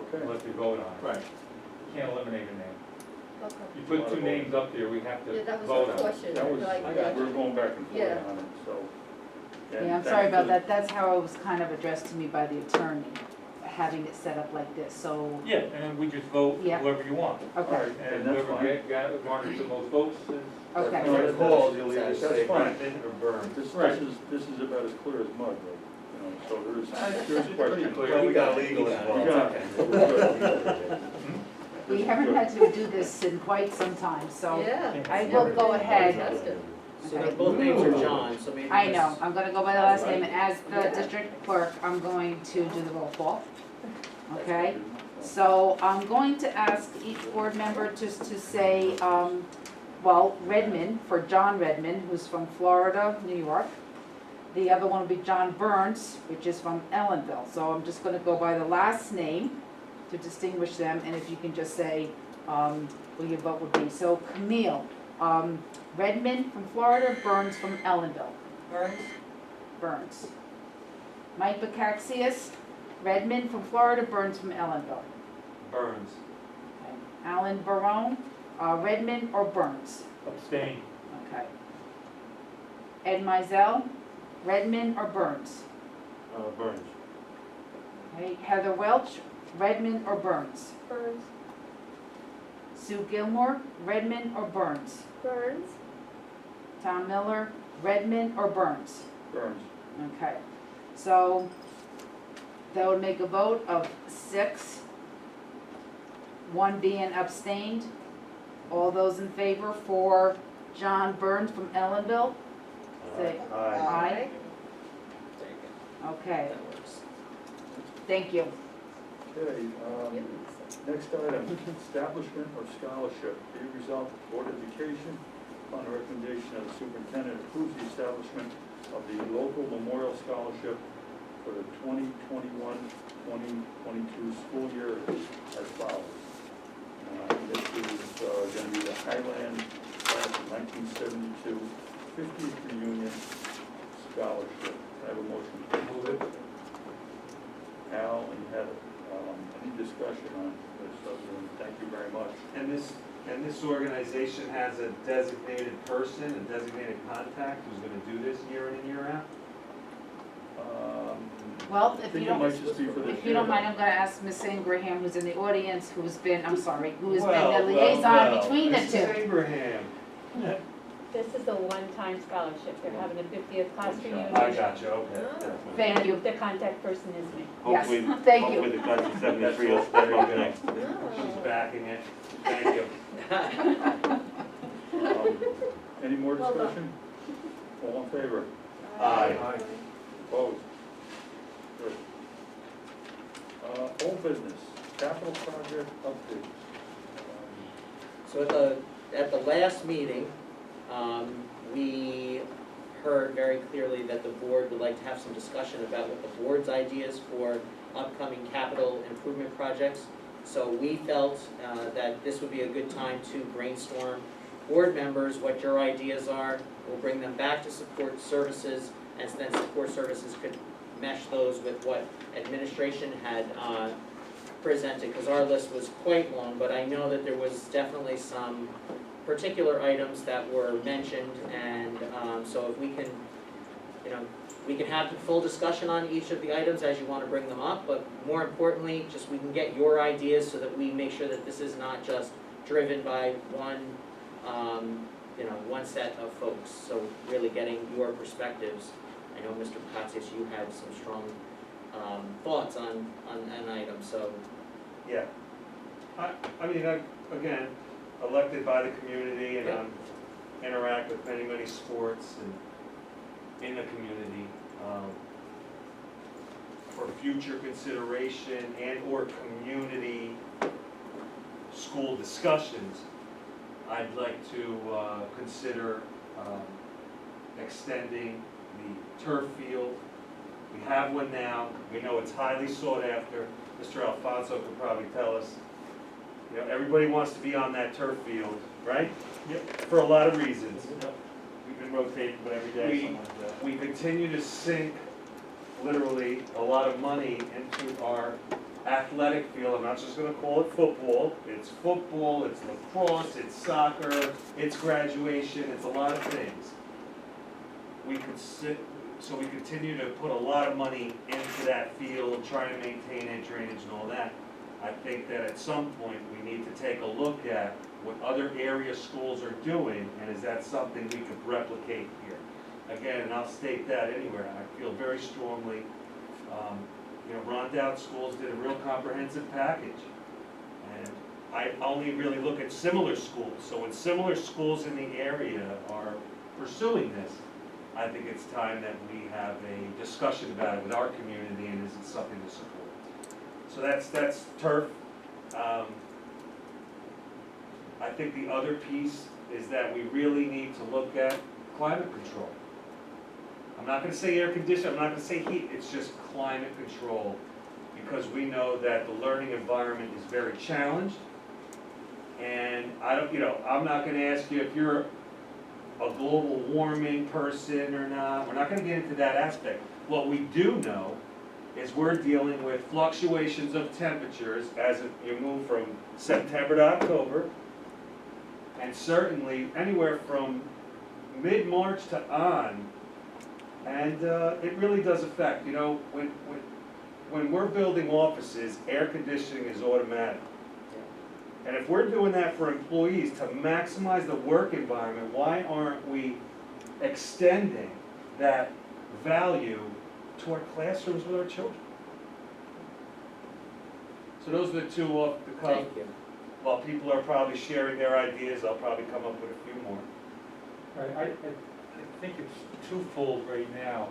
okay. unless we vote on it. Right. You can't eliminate a name. Okay. You put 2 names up there, we have to Yeah, that was vote my on it. question. That was, Like, we're going back and forth Yeah. on it, so. and Yeah, I'm thanks sorry to about the- that, that's how it was kind of addressed to me by the attorney, having it set up like this, so, Yeah, and then we just vote Yeah. whoever you want. All okay, right, And and that's whoever fine. garners the most votes is. okay. No, When that's- it's called, you'll either that's say fine. Brendan or Burns. This is about as clear as mud, though, you know, so there's questions. Well, we got legal We involved. got it. We're good. We haven't had to do this in quite some time, so Yeah. I will go ahead. Tested. So they're both names are John, so maybe I know, just- I'm gonna go by the last name, and as the district clerk, I'm going to do the roll call, okay? So I'm going to ask each board member just to say, well, Redmond, for John Redmond, who's from Florida, New York. The other one will be John Burns, which is from Ellenville. So I'm just gonna go by the last name to distinguish them, and if you can just say, who your vote would be. So Camille, Redmond from Florida, Burns from Ellenville. Burns? Burns. Mike Bakaxias, Redmond from Florida, Burns from Ellenville. Burns. Okay. Alan Barone, Redmond or Burns? Abstain. Okay. Ed Mizell, Redmond or Burns? Burns. Okay. Heather Welch, Redmond or Burns? Burns. Sue Gilmore, Redmond or Burns? Burns. Tom Miller, Redmond or Burns? Burns. Okay, so that would make a vote of 6, 1 being abstained. All those in favor for John Burns from Ellenville? Say Aye. aye. Okay, That works. thank you. Okay, next item, establishment of scholarship. Be it resolved that the Board of Education, upon the recommendation of the superintendent, approves the establishment of the local memorial scholarship for the 2021-2022 school year as follows. This is going to be the Highland class of 1972 50th reunion scholarship. I have a motion. Move it. Al and Heather, any discussion on this other than thank you very much? And this organization has a designated person, a designated contact who's gonna do this year in and year out? Well, I if you think it don't, might just be for this if you don't year. mind, I'm gonna ask Miss Ingraham, who's in the audience, who has been the Well, liaison between the Mrs. two. Abraham. This is a one-time scholarship. They're having a 50th class reunion. I got you, okay. Thank you. The contact person is me. Yes, Hopefully, thank you. hopefully the class of 73 will step up next. She's backing it. Thank you. Any more discussion? All in favor? Aye. Opposed? Good. Old business, capital project update. So at the last meeting, we heard very clearly that the board would like to have some discussion about what the board's ideas for upcoming capital improvement projects. So we felt that this would be a good time to brainstorm board members, what your ideas are. We'll bring them back to support services, and then support services could mesh those with what administration had presented, because our list was quite long, but I know that there was definitely some particular items that were mentioned, and so if we can, We can have the full discussion on each of the items as you want to bring them up, but more importantly, just we can get your ideas so that we make sure that this is not just driven by one, one set of folks. So really getting your perspectives. I know, Mr. Pakatsias, you had some strong thoughts on an item, so. Yeah. I mean, again, elected by the community and interact with many sports and in the community. For future consideration and or community school discussions, I'd like to consider extending the turf field. We have one now, we know it's highly sought after. Mr. Alfonso could probably tell us, you know, everybody wants to be on that turf field, right? Yep. For a lot of reasons. We've been rotating, but every day something like that. We continue to sink literally a lot of money into our athletic field. I'm not just gonna call it football, it's lacrosse, it's soccer, it's graduation, it's a lot of things. So we continue to put a lot of money into that field, try to maintain it, drainage and all that. I think that at some point, we need to take a look at what other area schools are doing, and is that something we could replicate here? Again, and I'll state that anywhere, I feel very strongly, Rondout schools did a real comprehensive package. And I only really look at similar schools, so when similar schools in the area are pursuing this, I think it's time that we have a discussion about it with our community, and is it something to support? So that's turf. I think the other piece is that we really need to look at climate control. I'm not gonna say air conditioning, I'm not gonna say heat, it's just climate control. Because we know that the learning environment is very challenged. And I'm not gonna ask you if you're a global warming person or not. We're not gonna get into that aspect. What we do know is we're dealing with fluctuations of temperatures as you move from September to October. And certainly anywhere from mid-March to on. And it really does affect, when we're building offices, air conditioning is automatic. And if we're doing that for employees to maximize the work environment, why aren't we extending that value to our classrooms with our children? So those are the two off the cuff. Thank you. While people are probably sharing their ideas, I'll probably come up with a few more. Right, I think it's twofold right now.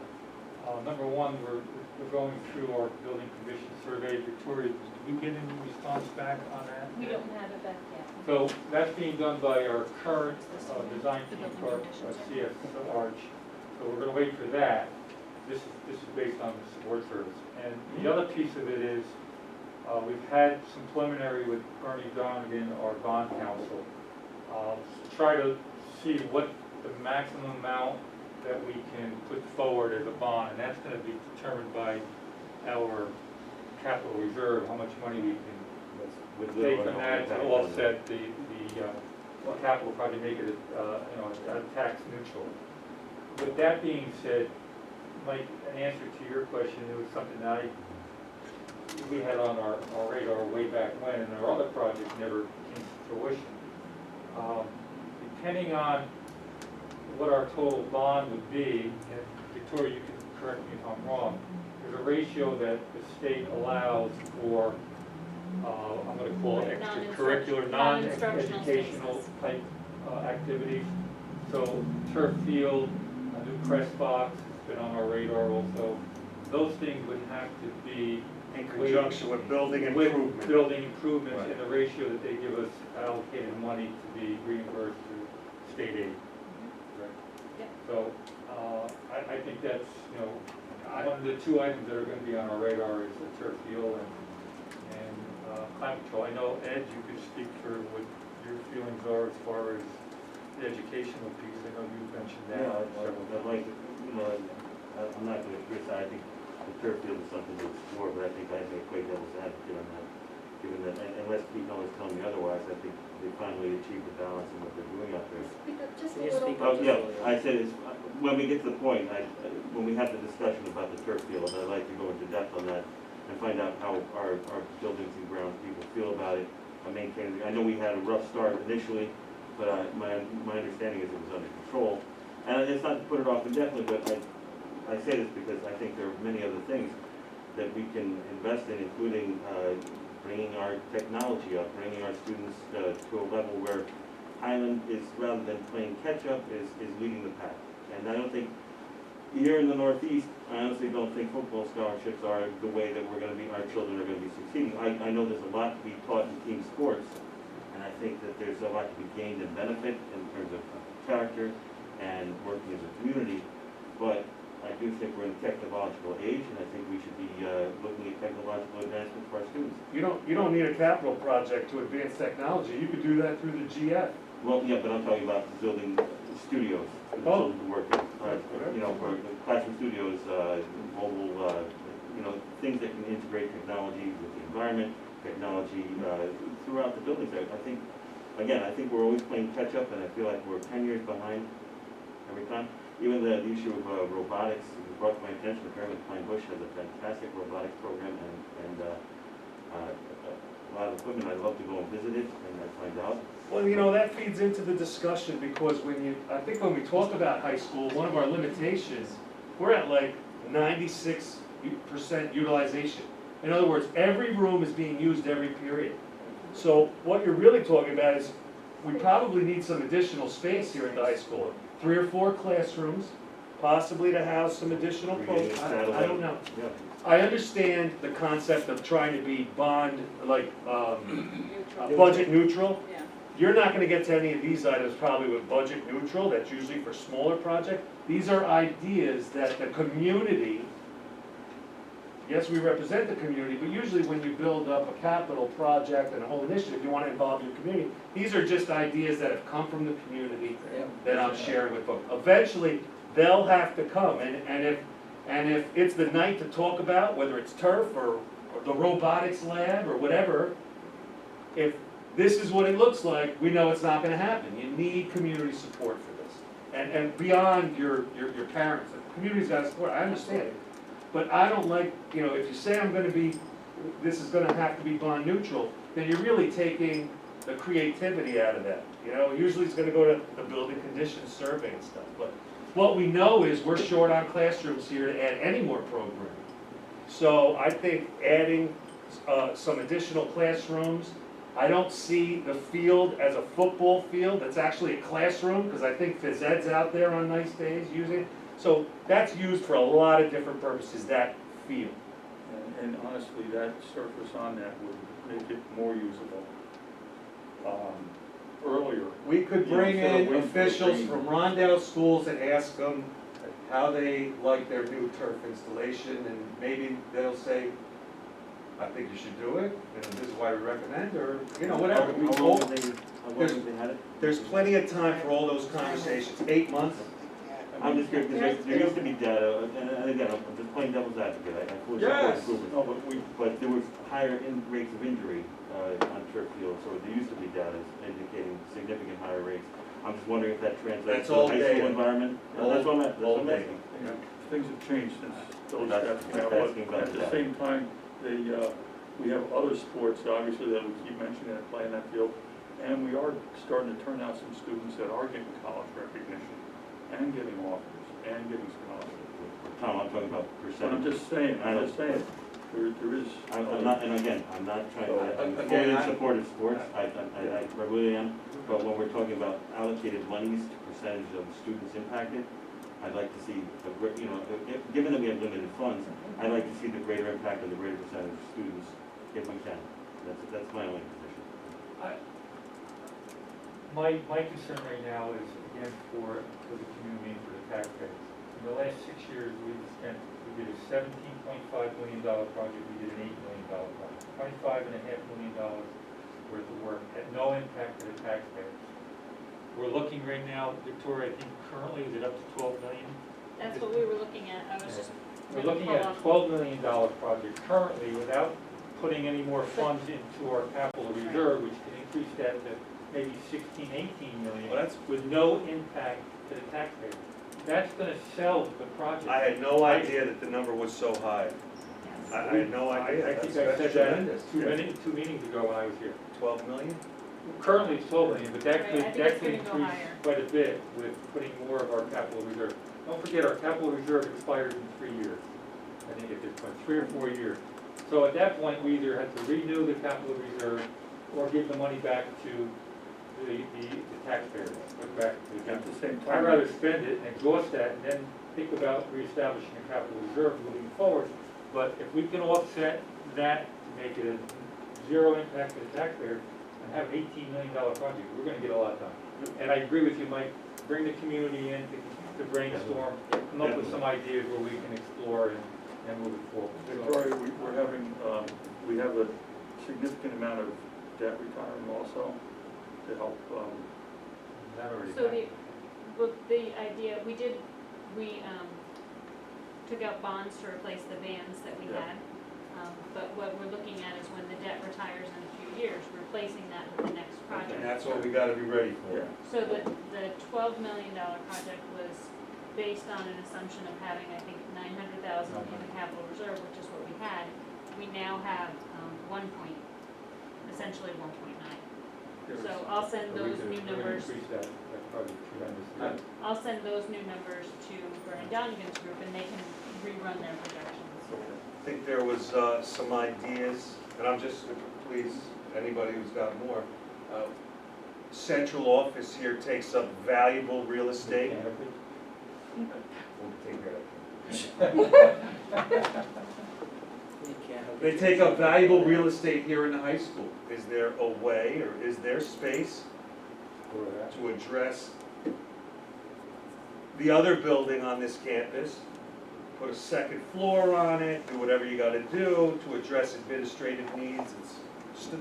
Number one, we're going through our building condition survey. Victoria, did we get any response back on that? We don't have it back yet. So that's being done by our current design team, our CS Arch. So we're gonna wait for that. This is based on the support service. And the other piece of it is, we've had some preliminary with Bernie Donegan, our bond counsel, to try to see what the maximum amount that we can put forward as a bond, and that's gonna be determined by our capital reserve, how much money we can take from that to offset the capital, probably make it, tax neutral. With that being said, Mike, an answer to your question, it was something that we had on our radar way back when, and our other projects never came to fruition. Depending on what our total bond would be, and Victoria, you can correct me if I'm wrong, there's a ratio that the state allows for, I'm gonna call it extracurricular, non-educational type activities. So turf field, a new press box, has been on our radar also. Those things would have to be In conjunction with building with improvement. building improvements in the ratio that they give us allocated money to be reimbursed through state aid. Yep. So, I think that's, one of the two items that are gonna be on our radar is the turf field and climate control. I know, Ed, you could speak for what your feelings are as far as the educational piece. I know you've mentioned that. I'd like, I'm not gonna criticize, I think the turf field is something to explore, but I think I'd make great devil's advocate on that. Given that, unless people always tell me otherwise, I think they finally achieved the balance in what they're doing out there. Speak up just a Can you little. speak Oh, up? yeah, I said it's, when we get to the point, when we have the discussion about the turf field, I'd like to go into depth on that and find out how our buildings and grounds people feel about it, maintaining. I know we had a rough start initially, but my understanding is it was under control. And it's not to put it off indefinitely, but I say this because I think there are many other things that we can invest in, including bringing our technology up, bringing our students to a level where Highland is, rather than playing catch-up, is leading the pack. And I don't think, here in the Northeast, I honestly don't think football scholarships are the way that our children are gonna be succeeding. I know there's a lot to be taught in team sports, and I think that there's a lot to be gained and benefit in terms of character and working as a community, but I do think we're in a technological age, and I think we should be looking at technological advancement for our students. You don't need a capital project to advance technology, you could do that through the GF. Well, yeah, but I'm talking about building studios for the children to work in. You know, for the classroom studios, mobile, you know, things that can integrate technology with the environment, technology throughout the buildings. I think, again, I think we're always playing catch up, and I feel like we're 10 years behind every time. Even the issue of robotics was brought to my attention. Apparently, Pine Bush has a fantastic robotics program and a lot of equipment. I'd love to go and visit it and find out. Well, you know, that feeds into the discussion, because I think when we talk about high school, one of our limitations, we're at like 96% utilization. In other words, every room is being used every period. So what you're really talking about is, we probably need some additional space here at the high school. 3 or 4 classrooms, possibly to house some additional programs. I don't know. Yeah. I understand the concept of trying to be bond, like, budget neutral. Yeah. You're not gonna get to any of these items probably with budget neutral, that's usually for smaller projects. These are ideas that the community, yes, we represent the community, but usually when you build up a capital project and a whole initiative, you wanna involve your community. These are just ideas that have come from the community that I'm sharing with folks. Eventually, they'll have to come, and if it's the night to talk about, whether it's turf or the robotics lab or whatever, if this is what it looks like, we know it's not gonna happen. You need community support for this. And beyond your parents, the community's gotta support, I understand it. But I don't like, you know, if you say this is gonna have to be bond neutral, then you're really taking the creativity out of that. You know, usually it's gonna go to the building conditions survey and stuff. But what we know is we're short on classrooms here to add any more programming. So I think adding some additional classrooms. I don't see the field as a football field, that's actually a classroom, because I think phys ed's out there on nice days using it. So that's used for a lot of different purposes, that field. And honestly, that surface on that would make it more usable. Earlier. We could bring instead of in waiting for the officials rain. from Rondell schools and ask them how they like their new turf installation, and maybe they'll say, I think you should do it, and this is why we recommend, or, you know, whatever. How long have they had it? There's plenty of time for all those conversations, 8 months. I'm just curious, because there used to be data, and again, I'm just playing devil's advocate, I fully support Yes. improvement. No, But there was higher rates of injury on turf fields, so there used to be data indicating significant higher rates. I'm just wondering if that translates That's to a old high data. school environment? That's what I'm Old data. asking. you know, things have changed since those That's- stats came out, that's but about at the that. same time, we have other sports, obviously, that we keep mentioning that play in that field, and we are starting to turn out some students that are getting college recognition, and getting offers, and getting scholarships. Tom, I'm talking about But percentage. I'm just saying, there is. I'm not, and again, I'm not trying, I'm Again, fully in I- support of sports, I really am, but when we're talking about allocated monies to percentage of students impacted, I'd like to see, you know, given that we have limited funds, I'd like to see the greater impact of the greater percentage of students, if we can. That's my only position. My concern right now is, again, for the community and for the taxpayers. In the last 6 years, we did a $17.5 million project, we did an $8 million project. $25.5 million worth of work, at no impact to the taxpayers. We're looking right now, Victoria, I think currently, is it up to 12 million? That's what we were looking at, I was just. We're looking at a $12 million project currently without putting any more funds into our capital reserve, which can increase that to maybe 16, 18 million, Well, that's- with no impact to the taxpayer. that's gonna sell the project. I had no idea that the number was so high. I had no idea. I think That's I said tremendous. that two meetings ago when I was here. 12 million? Currently it's 12 million, but that Right, could, I think that it's could gonna go increase higher. quite a bit with putting more of our capital reserve. Don't forget, our capital reserve expires in 3 years. I think at this point, 3 or 4 years. So at that point, we either have to renew the capital reserve or give the money back to the taxpayers, put back to the At county. the same I'd time. rather spend it and exhaust that and then think about reestablishing a capital reserve moving forward. But if we can offset that, make it a zero impact to the taxpayers, and have an $18 million project, we're gonna get a lot done. And I agree with you, Mike, bring the community in to brainstorm, come up with some ideas where we can explore and move it forward. Victoria, we're having, we have a significant amount of debt retiring also to help, That already So happened. the idea, we took out bonds to replace the vans that we Yeah. had. But what we're looking at is when the debt retires in a few years, replacing that with the next project. And that's what we gotta be ready for. yeah. So the $12 million project was based on an assumption of having, I think, 900,000 in the capital reserve, which is what we had. We now have essentially 1.9. So I'll send So we those could- new we're gonna numbers, increase that probably tremendously. I'll send those new numbers to Vernon Donegan's group and they can rerun their projections. I think there was some ideas, and I'm just, please, anybody who's got more. Central office here takes up valuable real estate. We'll take care of that. You can't help They it. take up valuable real estate here in the high school. Is there a way, or is there space to address the other building on this campus? Put a second floor on it, do whatever you gotta do to address administrative needs. It's just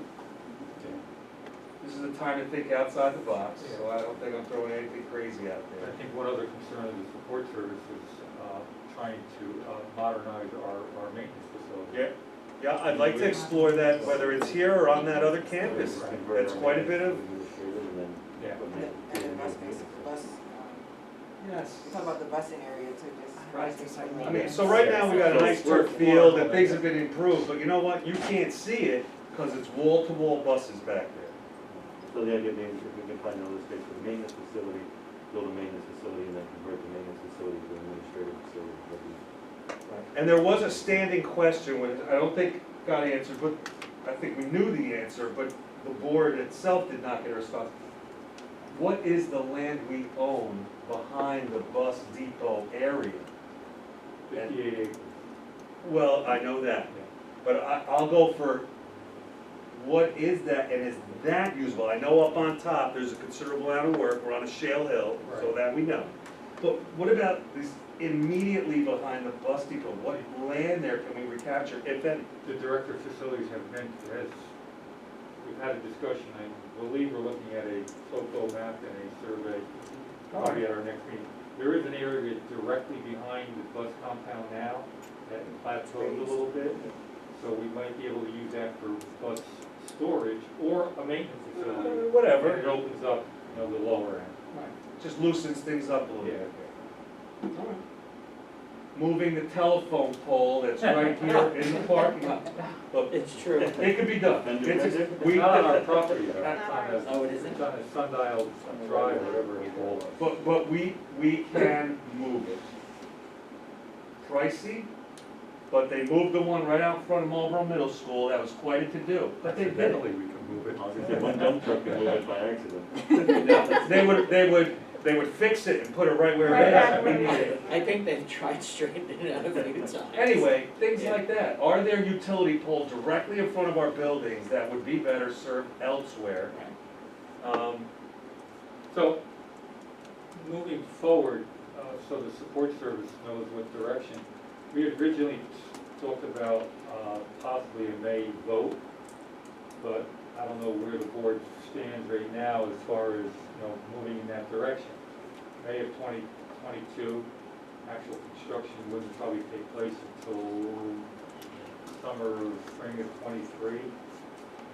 this is the time to think outside the box, so I don't think I'm throwing anything crazy out I there. think one other concern of the support service is trying to modernize our maintenance facility. Yeah, I'd like to explore that, whether it's here or on that other campus. That's quite a bit of, Yeah. And the bus, yes. we talk about the busing area too, just. I mean, so right now, we got a nice turf field and things have been improved, but you know what? You can't see it because it's wall-to-wall buses back there. So the idea being, if we can find another space for the maintenance facility, build a maintenance facility, and then convert the maintenance facility to an administrative facility. that'd be- And there was a standing question, which I don't think got answered, but I think we knew the answer, but the board itself did not get a response. What is the land we own behind the bus depot area? 58 acres. Well, I know that, but I'll go for, what is that, and is that usable? I know up on top, there's a considerable amount of work, we're on a shale hill, so Right. that we know. But what about this immediately behind the bus depot? What land there can we recapture, if any? The director of facilities we've had a discussion, I believe we're looking at a topo map and a survey, probably at our next meeting. There is an area directly behind the bus compound now that plateaus a little bit, so we might be able to use that for bus storage or a maintenance facility. And it Whatever, opens up, the lower end. just loosens things up a little Yeah. bit. Moving the telephone pole that's right here in the parking lot. Look, It's true. it could be done. It's It's not on our property though. Not ours. Oh, it isn't? It's on a sundial drive, whatever it's called. But we can move it. Pricey, but they moved the one right out in front of Marlboro Middle School, that was quite a to-do. But they did Accidentally, it. we can move it. I was gonna say, one dump truck can move it by accident. They would fix it and put it right where Right it back is. where We it need is. it. I think they've tried straightening it out a few times. Anyway, things like that. Are there utility poles directly in front of our buildings that would be better served elsewhere? So, moving forward, so the support service knows what direction, we had originally talked about possibly a May vote, but I don't know where the board stands right now as far as, moving in that direction. May of 2022, actual construction wouldn't probably take place until summer, or spring of '23.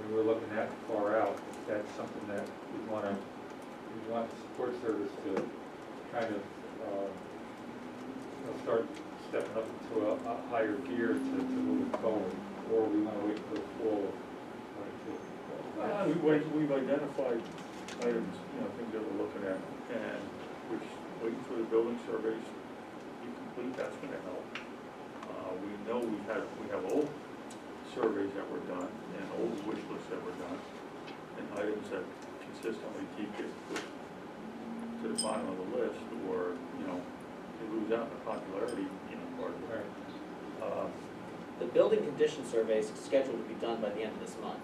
We were looking that far out. That's something that we want the support service to kind of start stepping up into a higher gear to move it forward, or we wanna wait for the fall of 22. We've identified items, things that we're looking at, and which, waiting for the building surveys to be complete, that's gonna help. We know we have old surveys that were done, and old wish lists that were done, and items that consistently keep getting put to the bottom of the list, or, they lose out in the popularity, part of it. The building condition survey is scheduled to be done by the end of this month,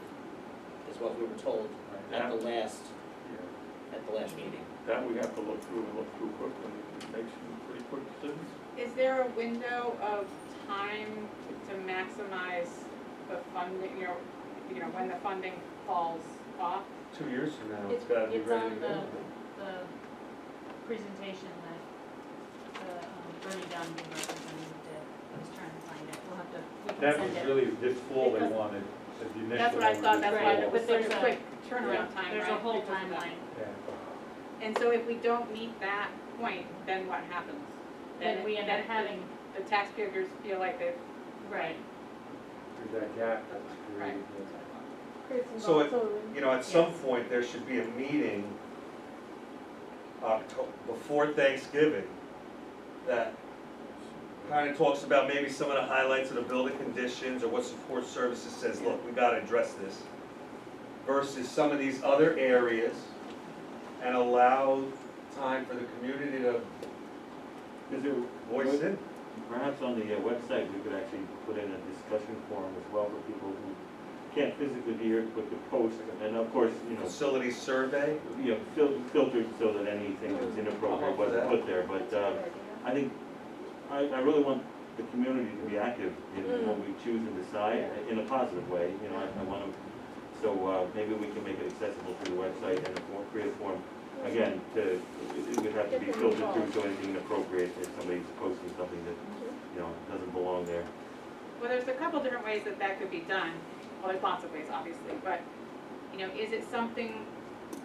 is what we were told at the last meeting. That we have to look through quickly, and make some pretty quick decisions. Is there a window of time to maximize the funding, when the funding falls off? 2 years from now, It's it's gotta be ready to on go. the presentation that Bernie Dunn gave us, I was trying to find it, we'll have to, we can That send was it. really this fall they Because- wanted, as the initial. That's what I one thought, was that's this why fall. it was such There's a a- quick turnaround time, right? There's a whole because of that. timeline. Yeah. And so if we don't meet that point, then what happens? Then we end up having, The taxpayers feel like they've, right, There's that gap that was created. Create some So volatility. At some Yes. point, there should be a meeting before Thanksgiving that kind of talks about maybe some of the highlights of the building conditions or what support services says, look, we gotta address this, versus some of these other areas, and allow time for the community to Is there, voice in. perhaps on the website, we could actually put in a discussion forum as well for people who can't physically be here, but to post, and of course, Facility survey, filtered so that anything that's inappropriate wasn't put there, but, I think, I really want the community to be active in what we choose and decide in a positive way, I want to, so, maybe we can make it accessible through the website and create a form. Again, it would have to be filtered through, so anything inappropriate, if somebody's posting something that, doesn't belong there. well, there's a couple different ways that could be done. Well, there's lots of ways, obviously, but, is it something,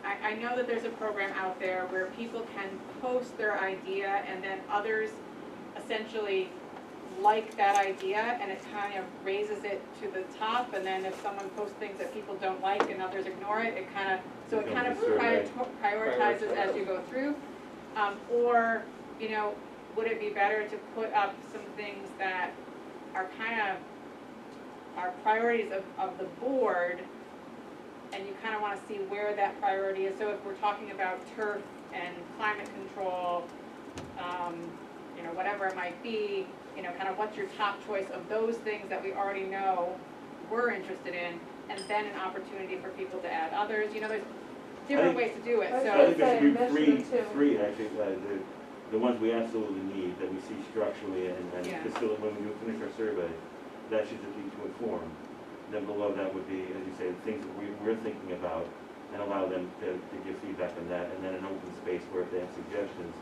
I know that there's a program out there where people can post their idea and then others essentially like that idea and it kind of raises it to the top, and then if someone posts things that people don't like and others ignore it, it kind of Becomes a survey. prioritizes as you go through. Or, would it be better to put up some things that are kind of are priorities of the board, and you kind of want to see where that priority is. So if we're talking about turf and climate control, whatever it might be, kind of what's your top choice of those things that we already know we're interested in, and then an opportunity for people to add others. There's different ways to do it, That's so. I think there should be Measurement too. three actually, the ones we absolutely need, that we see structurally and Yeah. facility, when we finish our survey, that should just be to inform. Then below that would be, as you say, the things that we're thinking about, and allow them to give feedback on that, and then an open space where if they have suggestions,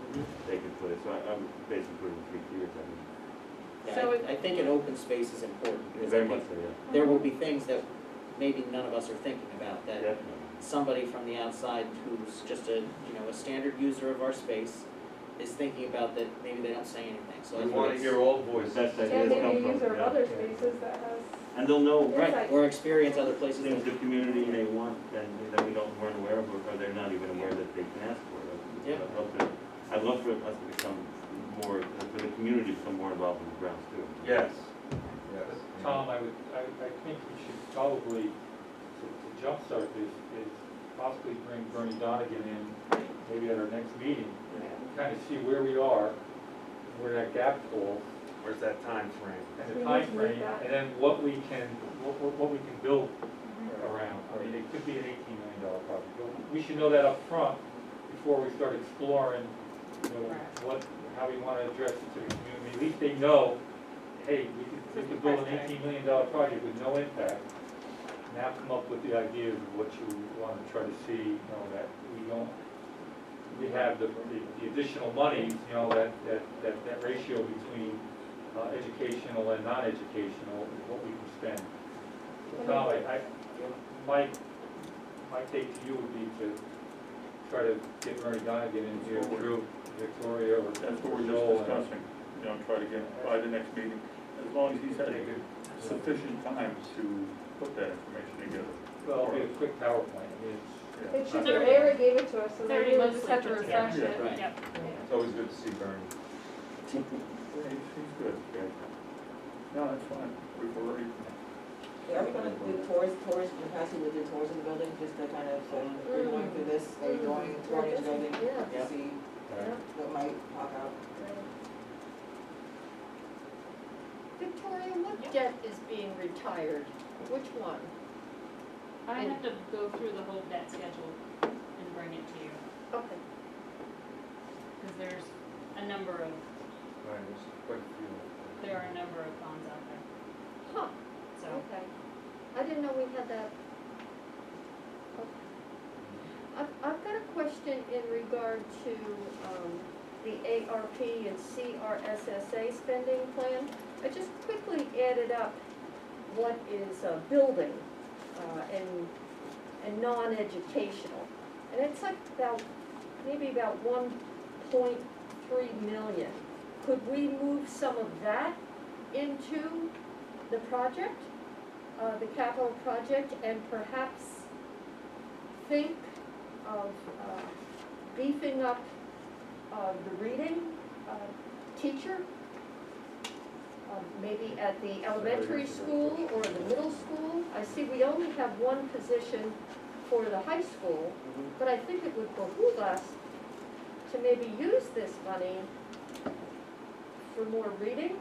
they can put it. So I'm basically putting in 3 tiers, I mean, So I think an open space is important, because very I much think so, yeah. there will be things that maybe none of us are thinking about, that Definitely. somebody from the outside who's just a standard user of our space is thinking about that, maybe they don't say anything, so I we think wanna it's- hear all The voices. best And ideas maybe come a from, user of yeah. other spaces that has, And they'll know Right, or experience other places things that, the community may want and that we weren't aware of, or they're not even aware that they can ask for. Yeah. I'd love for us to become more, for the community to become more involved in the grounds too. Yes. Tom, I think we should probably, to jumpstart this, is possibly bring Bernie Donegan in, maybe at our next meeting, kind of see where we are, where that gap falls, Where's that time frame? and We the need to make timeframe, that. and then what we can build around. I mean, it could be an $18 million project, but we should know that up front before we start exploring, how we want to address it to the community. At least they know, hey, we could build an $18 million project with no impact. Now come up with the ideas of what you want to try to see, that we have the additional monies, that ratio between educational and non-educational, what we can spend. So Tom, my take to you would be to try to get Bernie Donegan in here, through Victoria or That's what we're Joel, just discussing. try to get by the next meeting, as long as he's had sufficient time to put that information together. Well, it'll be a quick PowerPoint, I mean, it's. It should not be, very- they already gave it to us, so It's they already really just mostly have to put refresh together. it. Right. Yep. It's always good to see Bernie. Yeah, he's good. No, that's fine, we've already, Are we gonna do tours, in the past we would do tours of the building, just to kind of, so if we're going through this, maybe going into the building, Yeah. to see Yeah. what might pop out. Victoria, what debt is being retired? Which one? I have to go through the whole debt schedule and bring it to you, Okay. because there's a number of, Right, there's quite a few. there are a number of bonds out there, Huh, so. okay. I didn't know we had that. Okay. I've got a question in regard to, the ARP and CRSSA spending plan. I just quickly added up what is, building, and non-educational. And it's like maybe about 1.3 million. Could we move some of that into the project, the capital project, and perhaps think of beefing up the reading teacher? Maybe at the elementary school or the middle school. I see we only have one position for the high school, but I think it would behoove us to maybe use this money for more reading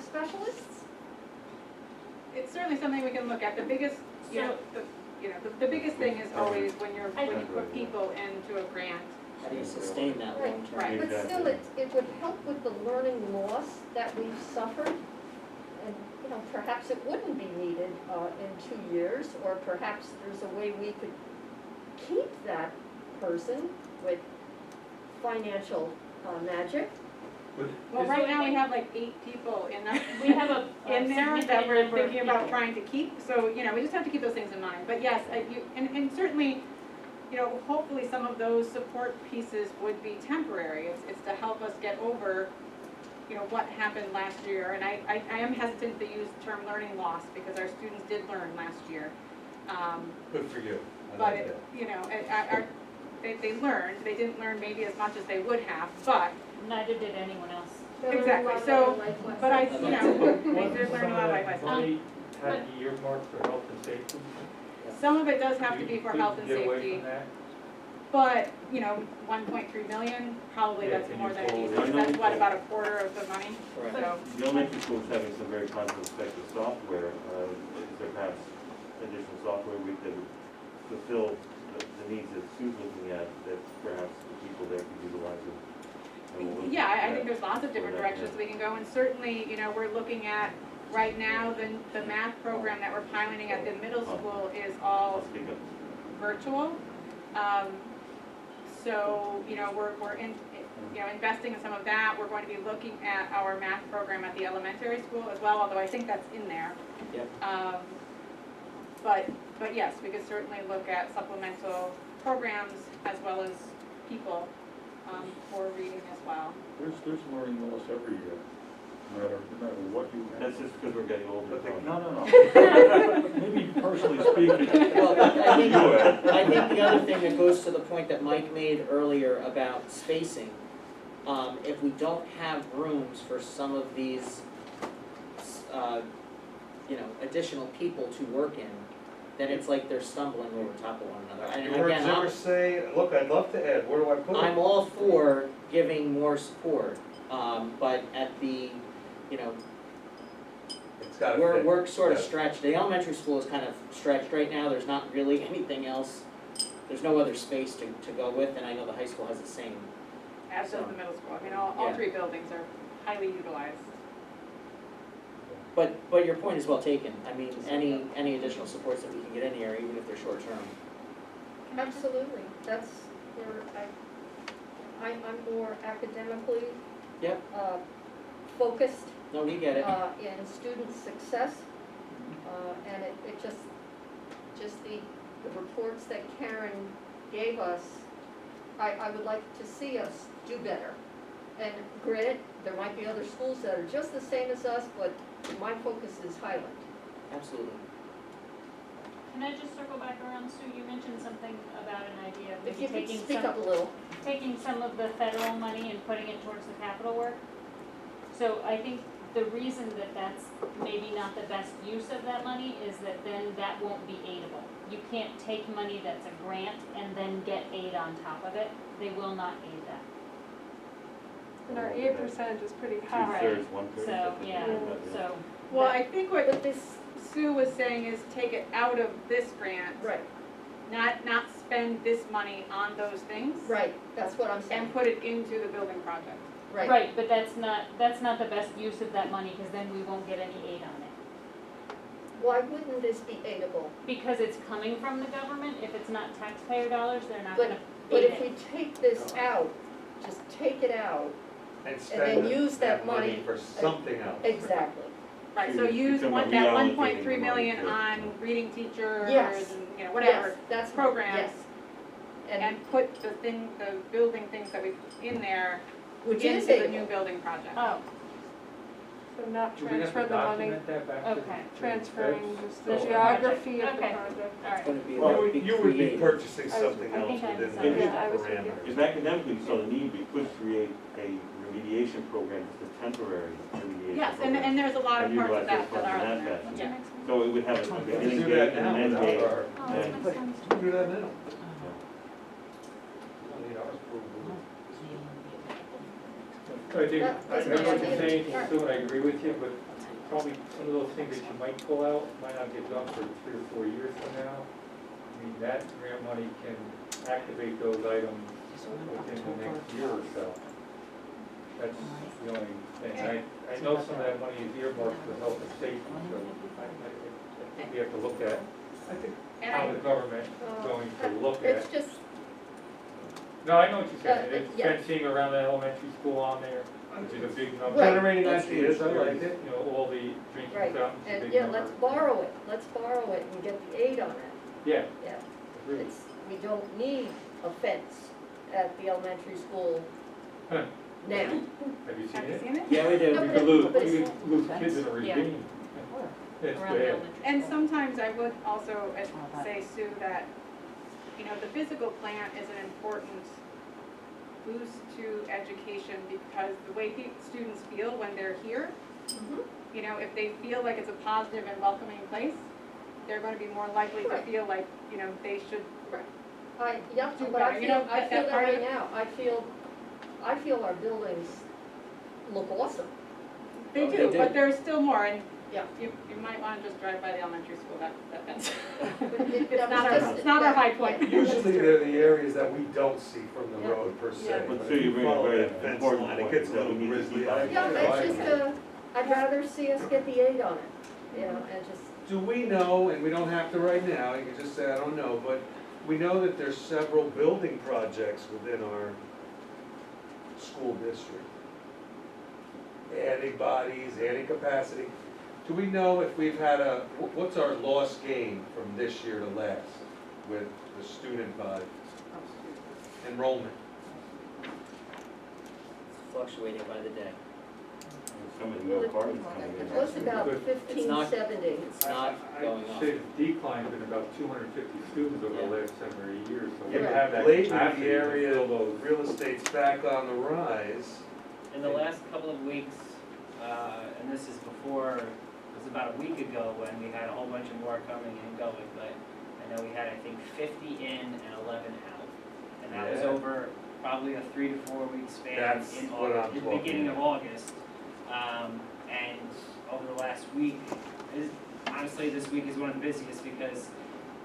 specialists. It's certainly something we can look at. The biggest, the biggest thing is always when you put people into a grant. How do you sustain that Right, long term? Right. But still, it would help with the learning loss that we've suffered. And, perhaps it wouldn't be needed in 2 years, or perhaps there's a way we could keep that person with financial magic. Well, right now we have like 8 people in our, We have a in there that significant we're number of thinking about people. trying to keep, so, we just have to keep those things in mind. But yes, and certainly, hopefully some of those support pieces would be temporary. It's to help us get over, what happened last year. And I am hesitant to use the term learning loss, because our students did learn last year. Good for you. I But, like that. they learned, they didn't learn maybe as much as they would have, but, Neither did anyone else. Exactly, so, but I, they did learn a lot of life lessons. Money had the earmark for health and safety. Some of it does have to be for You health and couldn't get away safety, from that? but, 1.3 million, probably Yeah, that's can more you than it pull needs, it? because that's what, about a quarter of the money, Correct. so. The elementary school is having some very positive effects with software. Is there perhaps additional software we could fulfill the needs that Sue's looking at, that perhaps the people there could utilize it? And we'll look Yeah, I at think there's lots of different for that, directions we can go, and certainly, we're looking at, right now, the math program that we're piloting at the middle school is all I'll speak up. virtual. So, we're investing in some of that. We're going to be looking at our math program at the elementary school as well, although I think that's in there. Yep. But yes, we could certainly look at supplemental programs as well as people, for reading as well. there's learning loss every year, no matter what you have. That's just because we're getting older. Tom. No. Maybe personally speaking. Well, I think the other thing that goes to the point that Mike made earlier about spacing, if we don't have rooms for some of these, additional people to work in, then it's like they're stumbling over top of one another. And You heard again, Zimmer say, look, I'd love to add, where do I put it? I'm all for giving more support, but at the, It's gotta fit. we're sort of Yeah. stretched. The elementary school is kind of stretched right now. There's not really anything else. There's no other space to go with, and I know the high school has the same. As does the middle school. I mean, all Yeah. 3 buildings are highly utilized. But your point is well taken. I mean, any additional supports that we can get in here, even if they're short term. Absolutely, that's where I'm more academically Yep. focused No, we get it. in student success. And it just the reports that Karen gave us, I would like to see us do better And granted, there might be other schools that are just the same as us, but my focus is Highland. Absolutely. Can I just circle back around, Sue, you mentioned something about an idea of If maybe you could taking speak up a little. taking some of the federal money and putting it towards the capital work. So I think the reason that that's maybe not the best use of that money is that then that won't be aidable. You can't take money that's a grant and then get aid on top of it. They will not aid that. And our aid percentage is pretty high. 2/3, 1/3. So, yeah, so. Well, I think what But this, Sue was saying is take it out of this grant, right, not spend this money on those things. right, that's what I'm saying, And put it into the building project. right. Right, but that's not the best use of that money, because then we won't get any aid on it. Why wouldn't this be aidable? Because it's coming from the government, if it's not taxpayer dollars, they're not But- gonna But aid if it. we take this out, just take it out, And then spend use that money money- for something else. exactly. Right, so You're use talking about that reallocating 1.3 the million money to- on reading teachers Yes. and, you know, whatever, Yes, that's, programs. yes. And And put the building things that we put in there which is into the new aidable. building project. Oh, So not Do we have transfer to the money, document that back to the? Okay. transferring just the That's- geography of the Okay. project. It's alright. gonna be Well, like big you would be creative. purchasing I was- something I else think I within understand. those Yeah, I was thinking. parameters. If academically we saw the need, we could create a remediation program, just a temporary remediation Yes, program. and there's a lot of And parts of utilize that those that are funds in in there. that Yeah. fashion. So it would have a Let's beginning do date that and an now end without date. our, Oh, and- that makes sense. do that now. Uh-huh. We don't need our approval. I think, That- I that's heard my what you're idea. saying, Sure. Sue, and I agree with you, but probably some of those things that you might pull out might not get done for 3 or 4 years from now. I mean, that grant money can activate those items within the next year or so. That's the only thing. I know some of that money is earmarked for health and safety, so I think we have to look at And how I, the government is going to look It's at. just, No, I know what you're saying, it's yeah. fencing around the elementary school on there, which is a big number. Right. Generating That's ideas, I huge. like it. You know, all the drinking Right. fountains, a and big yeah, number. let's borrow it and get the aid on it. Yeah, Yeah, agreed. it's, we don't need a fence at the elementary school Huh. now. Have you have you seen it? seen it? Yeah, we No, do. We but could it- lose, but we it's- could lose kids in a Yeah. ravine. It's Around the bad. elementary And school. sometimes I would also say, Sue, that, you know, the physical plant is an important boost to education because the way students feel when they're here, Mhm. you know, if they feel like it's a positive and welcoming place, they're going to be more likely to Right. feel like, you know, they should. Yeah, Do but I better, you feel, know, I that feel that part of right it. now, I feel our buildings look awesome. They Oh, do, they do. but there's still more, and Yeah. you might want to just drive by the elementary school, that fence. It- It's that not was our, just- it's not our high yeah, point. yeah. Usually they're the areas that we don't see from the Yeah. road per se. Yeah. But But Sue, you if bring a follow very that fence important line, point, it gets a that we little need to grisly. keep I- on. Yeah, I- it's just, I'd rather see us get the aid on it, you know, and just, Do we know, and we don't have to right now, you can just say, I don't know, but we know that there's several building projects within our school district. Adding bodies, adding capacity. Do we know if we've had what's our lost gain from this year to last with the student body enrollment? It's fluctuating by the day. Some of the new apartments coming in. it was about Good. 1570. It's not going I'd up. say the decline's been about 250 students over the last 7 or 8 years, so we Yeah. have that Lately, capacity the to area fill those. real estate's back on the rise. In the last couple of weeks, and this is before, it was about a week ago when we had a whole bunch of more coming and going, but I know we had, I think, 50 in and 11 out. And that was Yeah. over probably a 3 to 4 week span That's in what I'm August, in the beginning of talking August. And over the last week, honestly, this week is one of the busiest because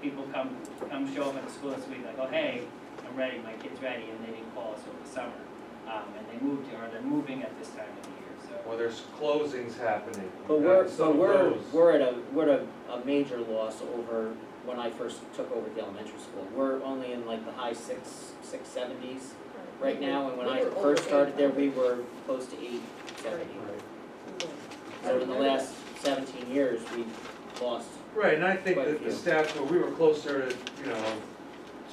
people come show up at the school this week, like, oh, hey, I'm ready, my kid's ready, and they didn't call us over the summer. And they moved, or they're moving at this time of the year, so. Well, there's closings happening. But Some we're close. at a major loss over when I first took over the elementary school. We're only in like the high 670s right now, and when I We were over first started there, we 800. were close to 870. Right. So in the last 17 years, we've lost. Right, and I think Quite a that the few. stats were, we were closer to,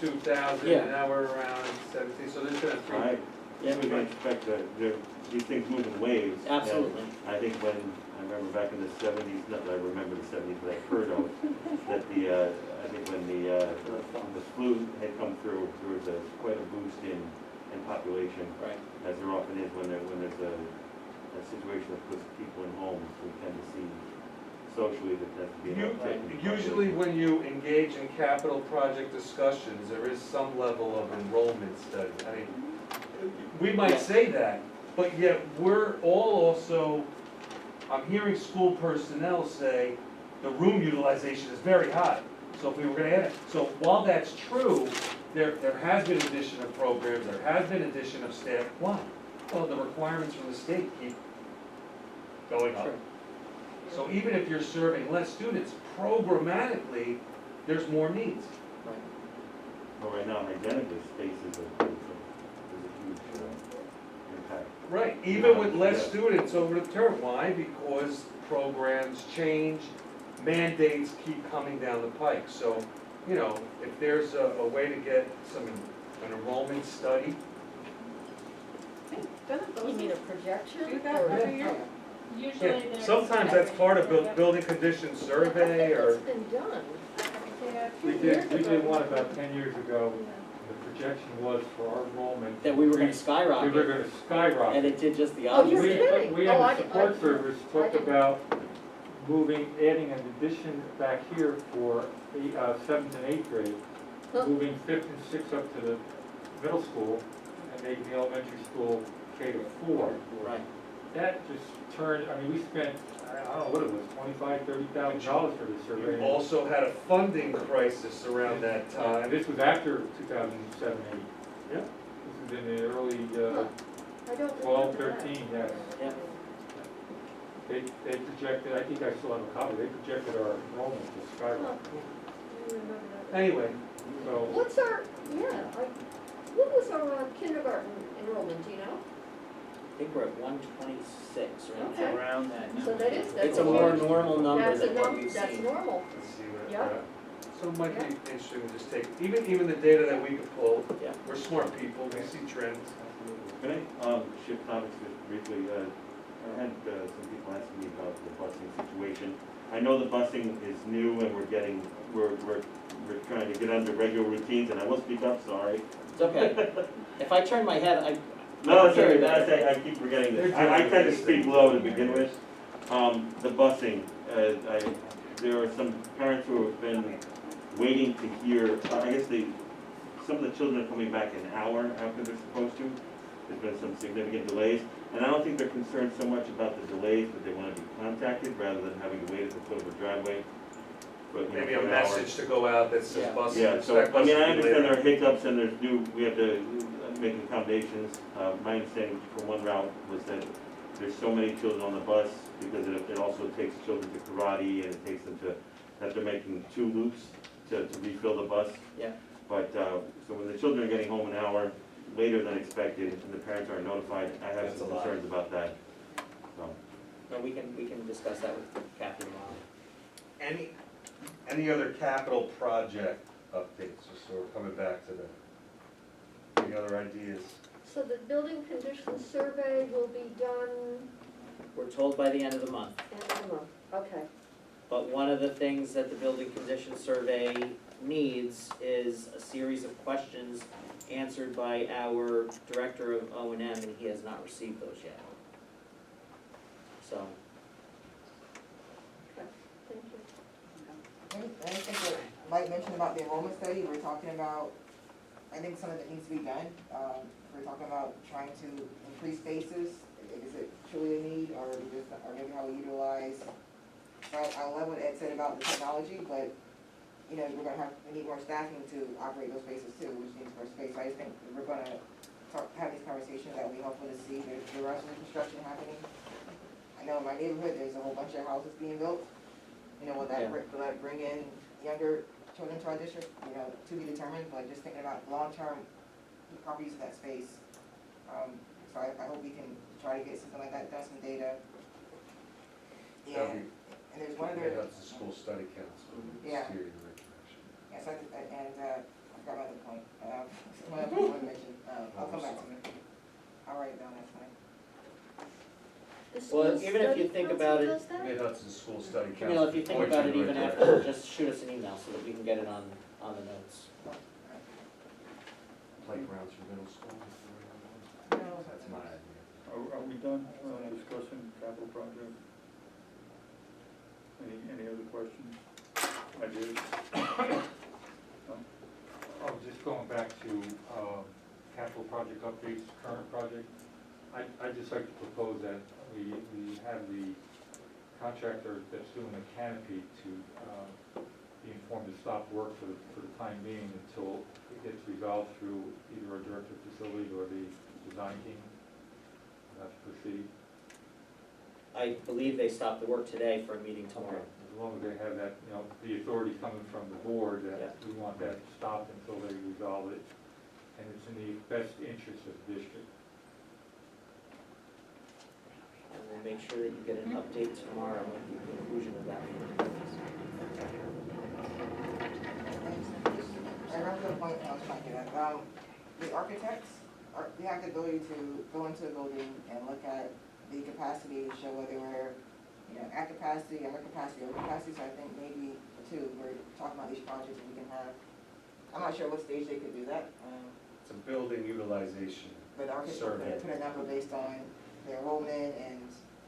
2,000, Yeah. and now we're around 17, so there's been a Right. Yeah, we can expect these things move in waves. And Absolutely. I think when, I remember back in the seventies, not that I remember the seventies, but I've heard of, that I think when the flu had come through, there was quite a boost in population, Right. as there often is when there's a situation that puts people in homes, we tend to see socially that tends to be an uptick in Usually population. when you engage in capital project discussions, there is some level of enrollment study. I mean, we might say that, but yet we're all also, I'm hearing school personnel say, the room utilization is very high. So if we were gonna add it, so while that's true, there has been addition of programs, there has been addition of staff. Why? Well, the requirements from the state keep going up. Sure. So even if you're serving less students, programmatically, there's more needs. Right. But right now, hygienically, space is a huge impact. Right, even with less Yeah. students over the term. Why? Because programs change, mandates keep coming down the pike. So, you know, if there's a way to get an enrollment study, You mean a projection? Do that or- every year? Usually yeah, there's. sometimes that's part of building condition survey or. It's been done. Yeah, We did one about 10 years ago. The projection was for our enrollment. That we were gonna We skyrocket. were gonna skyrocket. And it did just the Oh, you're opposite. kidding. We Oh, I had the di- support I- service I talked didn't- about adding an addition back here for 7th and 8th grade, Huh. moving 5th and 6th up to the middle school, and making the elementary school K to 4. Right. That just turned, I mean, we spent, I don't know what it was, $25,000-$30,000 for this survey. You also had a funding crisis around that And time. this was after 2007-8. Yeah. This was in the early I don't 12, remember that. 13, yes. Yeah. They projected, I think I still have a copy, they projected our enrollment to Huh. skyrocket. I don't remember that. Anyway, So, What's our, what was our kindergarten enrollment, do you know? I think we're at 126, right? Okay. Around that number. So that is, that's. It's a more normal number That's a than what num, we've that's seen. normal. let's see what. Yeah. So it might be interesting to just take, even the data that we could pull, Yeah. we're smart people, we see trends. Can I shift topics just briefly? I had some people asking me about the busing situation. I know the busing is new and we're trying to get under regular routines, and I will speak up, sorry. It's okay. If I turn my head, No, I can hear sorry, you better. I keep forgetting this. I tend to speak low to begin with. The busing, there are some parents who have been waiting to hear, I guess some of the children are coming back an hour after they're supposed to. There's been some significant delays, and I don't think they're concerned so much about the delays, but they want to be contacted rather than having to wait at the foot of a driveway. But, Maybe for a an hour. message to go out that says Yeah. bus. Yeah, so, expect I mean, buses I to be understand there later. are hiccups and we have to make accommodations. My understanding for one route was that there's so many children on the bus because it also takes children to karate and it takes them that they're making 2 loops to refill the bus. Yeah. But, so when the children are getting home an hour later than expected and the parents aren't notified, I have That's some a lot. concerns about that. So, no, we can discuss that with Kathy tomorrow. Any other capital project updates, just so we're coming back to any other ideas? So the building condition survey will be done We're told by the end of the month. end of the month, okay. But one of the things that the building condition survey needs is a series of questions answered by our director of O&M, and he has not received those yet. So, Thank you. I think what Mike mentioned about the enrollment study, we're talking about, I think some of it needs to be done. We're talking about trying to increase spaces. Is it truly a need, or maybe how we utilize? I love what Ed said about the technology, but, you know, we need more staffing to operate those spaces too, which needs more space. So I just think we're gonna have these conversations that will be helpful to see. There's the construction happening. I know in my neighborhood, there's a whole bunch of houses being built. You know, will that bring in younger children to our district? You know, to be determined, but just thinking about long-term proper use of that space. So I hope we can try to get something like that, done, some data. And there's one other. That's the school study council. Yeah. Steer you in the right direction. Yes, I forgot my other point. One other point I wanted to mention, I'll come back to it. I'll write it down next time. The Well, school even if you study think council about it- does that? Maybe that's the school study council. Camille, if you think Point about you it in the even right after, direction. just shoot us an email so that we can get it on the notes. Playgrounds for middle school. No. That's my idea. Are we done discussing capital project? Any other questions? Ideas? No? Oh, just going back to capital project updates, current project, I'd just like to propose that we have the contractor that's doing the canopy to be informed to stop work for the time being until it gets resolved through either our director of facilities or the design team. Have to proceed. I believe they stopped the work today for a meeting tomorrow. As long as they have that, you know, the authority coming from the board, that we want that stopped until they resolve it. And it's in the best interest of the district. And we'll make sure that you get an update tomorrow at the conclusion of that meeting. I remember the point I was trying to get at, the architects, they have the ability to go into a building and look at the capacity to show whether we're, you know, at capacity, under capacity, over capacity, so I think maybe too, we're talking about these projects and we can have, I'm not sure what stage they could do that, It's a building utilization. but the architects Survey. could put a number based on their enrollment and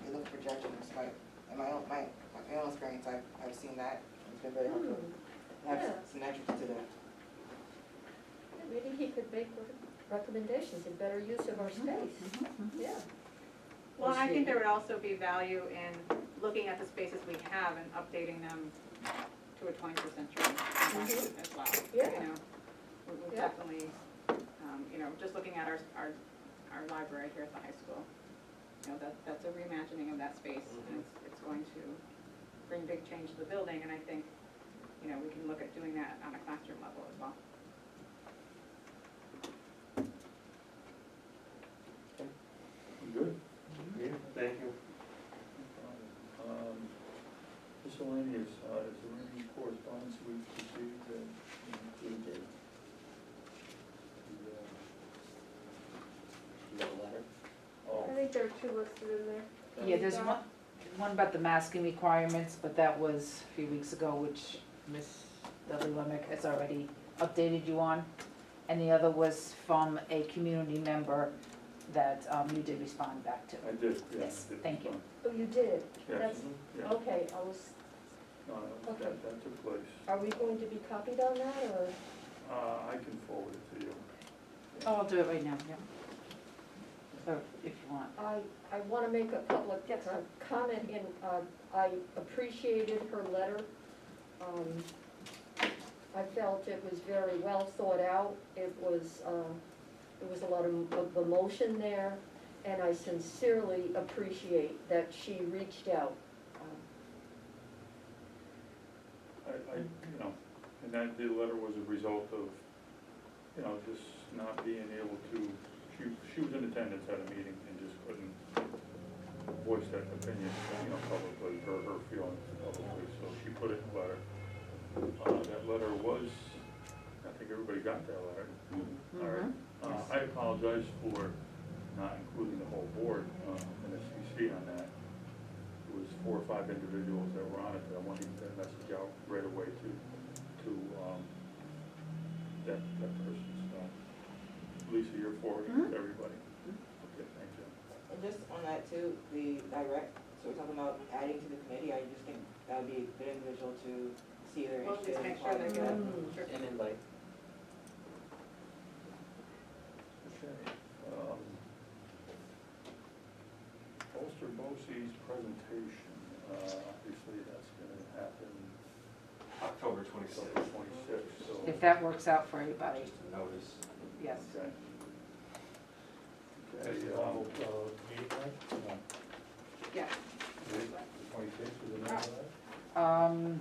they look at projections, but in my own experience, I've seen that, it's been very helpful. Have Yeah. some metrics to that. Yeah, maybe he could make recommendations in better use of our space. Yeah. Well, and I think there would also be value in looking at the spaces we have and updating them to a 20% change as well. Yeah. You know, we Yeah. definitely, you know, just looking at our library here at the high school, you know, that's a reimagining of that space, and it's going to bring big change to the building, and I think, you know, we can look at doing that on a classroom level as well. Good? Yeah, thank you. Miscellaneous, is there any correspondence we received that include You have a letter? I think there are two listed in there. Yeah, there's one about the masking requirements, but that was a few weeks ago, which Ms. Dudley Lemick has already updated you on. And the other was from a community member that you did respond back to. I did, yeah. Yes, I did thank you. respond. Oh, you did? Yes, That's, yeah. okay, I was, That took place. are we going to be copied on that, or? I can forward it to you. Oh, I'll do it right now, yeah. Or if you want. I want to make a public comment in, I appreciated her letter. I felt it was very well thought out. It was a lot of emotion there, and I sincerely appreciate that she reached out. You know, and that, the letter was a result of, you know, just not being able to, she was in attendance at a meeting and just couldn't voice that opinion, you know, publicly, her feelings publicly, so she put it in a letter. That letter was, I think everybody got that letter. All right. I apologize for not including the whole board in the CC on that. It was 4 or 5 individuals that were on it, but I wanted to get that message out right away to that person. So, Lisa, you're forwarding it to everybody. Okay, thank you. And just on that too, the direct, so we're talking about adding to the committee, I just think that would be a good individual to see their We'll interest just in make sure they applying. get it. Sure. An invite. Okay. Ulster BOCES presentation, obviously that's gonna happen October October 26th. 26th, so. If that works out for everybody, Notice. yes. Okay. That's Okay, the normal meeting, right? No. Yeah. 26th is the normal, right?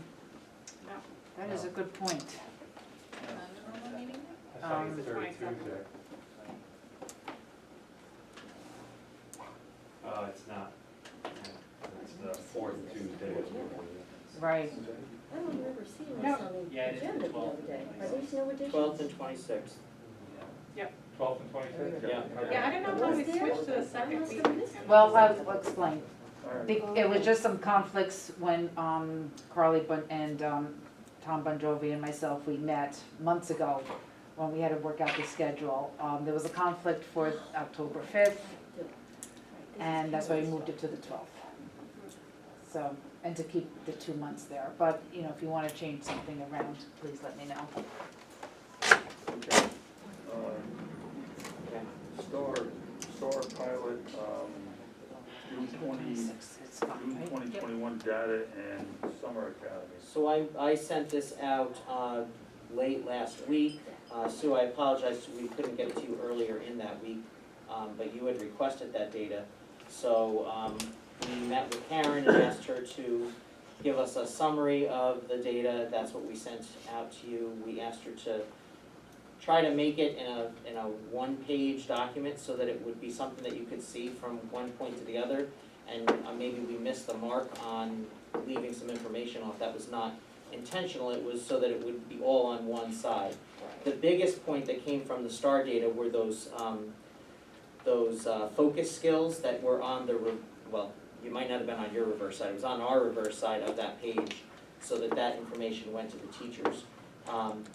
No. That is a good point. I thought it was The third 27th. Tuesday. It's not. It's the fourth Tuesday. Right. I don't remember seeing No. this on the Yeah, it is the agenda the 12th. other day. Are these new additions? 12th and 26th. 12th and 26th? Yeah. Yeah, I don't know how we switched to the second must week. have missed it. Well, I'll explain. All right. It was just some conflicts when Carly and Tom Bon Jovi and myself, we met months ago when we had to work out the schedule. There was a conflict for October 5th, and that's why we moved it to the 12th. So, and to keep the 2 months there. But, you know, if you want to change something around, please let me know. Okay. Star pilot, June 2021 data and summer academy. So I sent this out late last week. Sue, I apologize, we couldn't get it to you earlier in that week, but you had requested that data. So we met with Karen and asked her to give us a summary of the data. That's what we sent out to you. We asked her to try to make it in a one-page document so that it would be something that you could see from one point to the other. And maybe we missed the mark on leaving some information off. That was not intentional. It was so that it would be all on one side. The biggest point that came from the STAR data were those focus skills that were on the, well, you might not have been on your reverse side. It was on our reverse side of that page so that that information went to the teachers.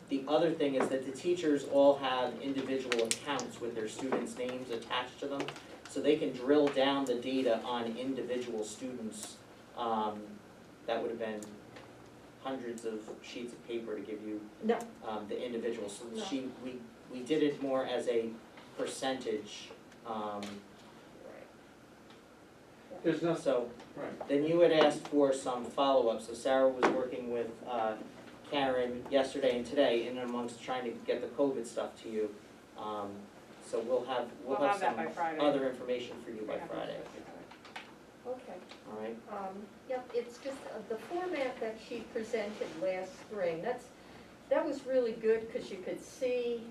The other thing is that the teachers all have individual accounts with their students' names attached to them, so they can drill down the data on individual students. That would have been hundreds of sheets of paper to give you No. The individuals. So No. we did it more as a percentage. There's no, So right. then you had asked for some follow-up, so Sarah was working with Karen yesterday and today in amongst trying to get the COVID stuff to you. So we'll have that some by Friday. other information for you by Friday, Okay. all right? Yep, it's just the format that she presented last spring, that was really good because you could see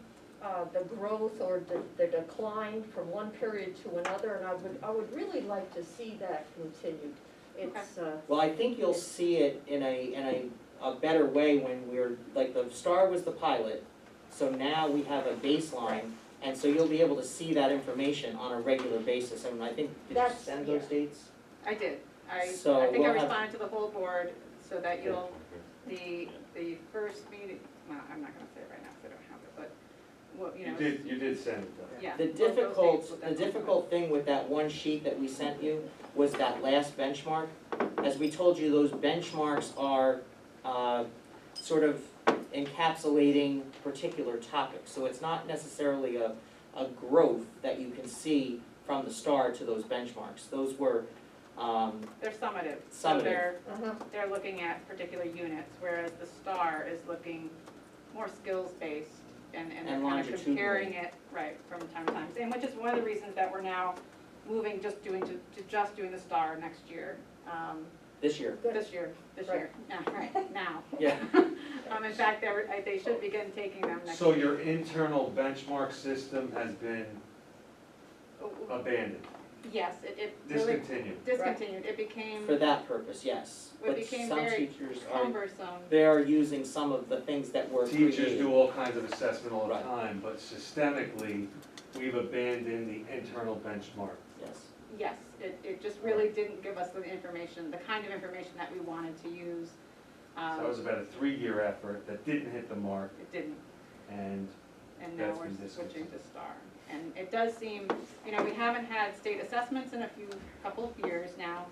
the growth or the decline from one period to another, and I would really like to see that continued. It's, Well, I think you'll see it in a better way when we're, like, the STAR was the pilot, so now we have a baseline, and so you'll be able to see that information on a regular basis, and I think, did you That's- send those yeah. dates? I did. So I think I we'll have- responded to the whole board so that you'll, the first meeting, well, I'm not gonna say it right now because I don't have it, but, what, you know. You did send it though. Yeah. The both those dates will the definitely difficult thing with that one sheet that we sent you was that last benchmark. As we told you, those benchmarks are sort of encapsulating particular topics. So it's not necessarily a growth that you can see from the STAR to those benchmarks. Those were They're summative. So Summative. they're looking at particular units, whereas the STAR is looking more skills-based and they're And kind of longitudinally. comparing it, right, from time to time. And which is one of the reasons that we're now moving to just doing the STAR next year. this year. This year, yeah, right, now. Yeah. In fact, they should begin taking them next So year. your internal benchmark system has been abandoned, Yes, it really discontinued. It became For that purpose, yes. It became But some very teachers are, cumbersome. they are using some of the things that were created. Teachers do all kinds of assessment all the Right. time, but systemically, we've abandoned the internal benchmark. Yes. Yes, it just really didn't give us the information, the kind of information that we wanted to use. So that was about a 3-year effort that didn't hit the mark, It didn't, and and now That's we're been switching to discontinued. STAR. And it does seem, you know, we haven't had state assessments in a couple of years now,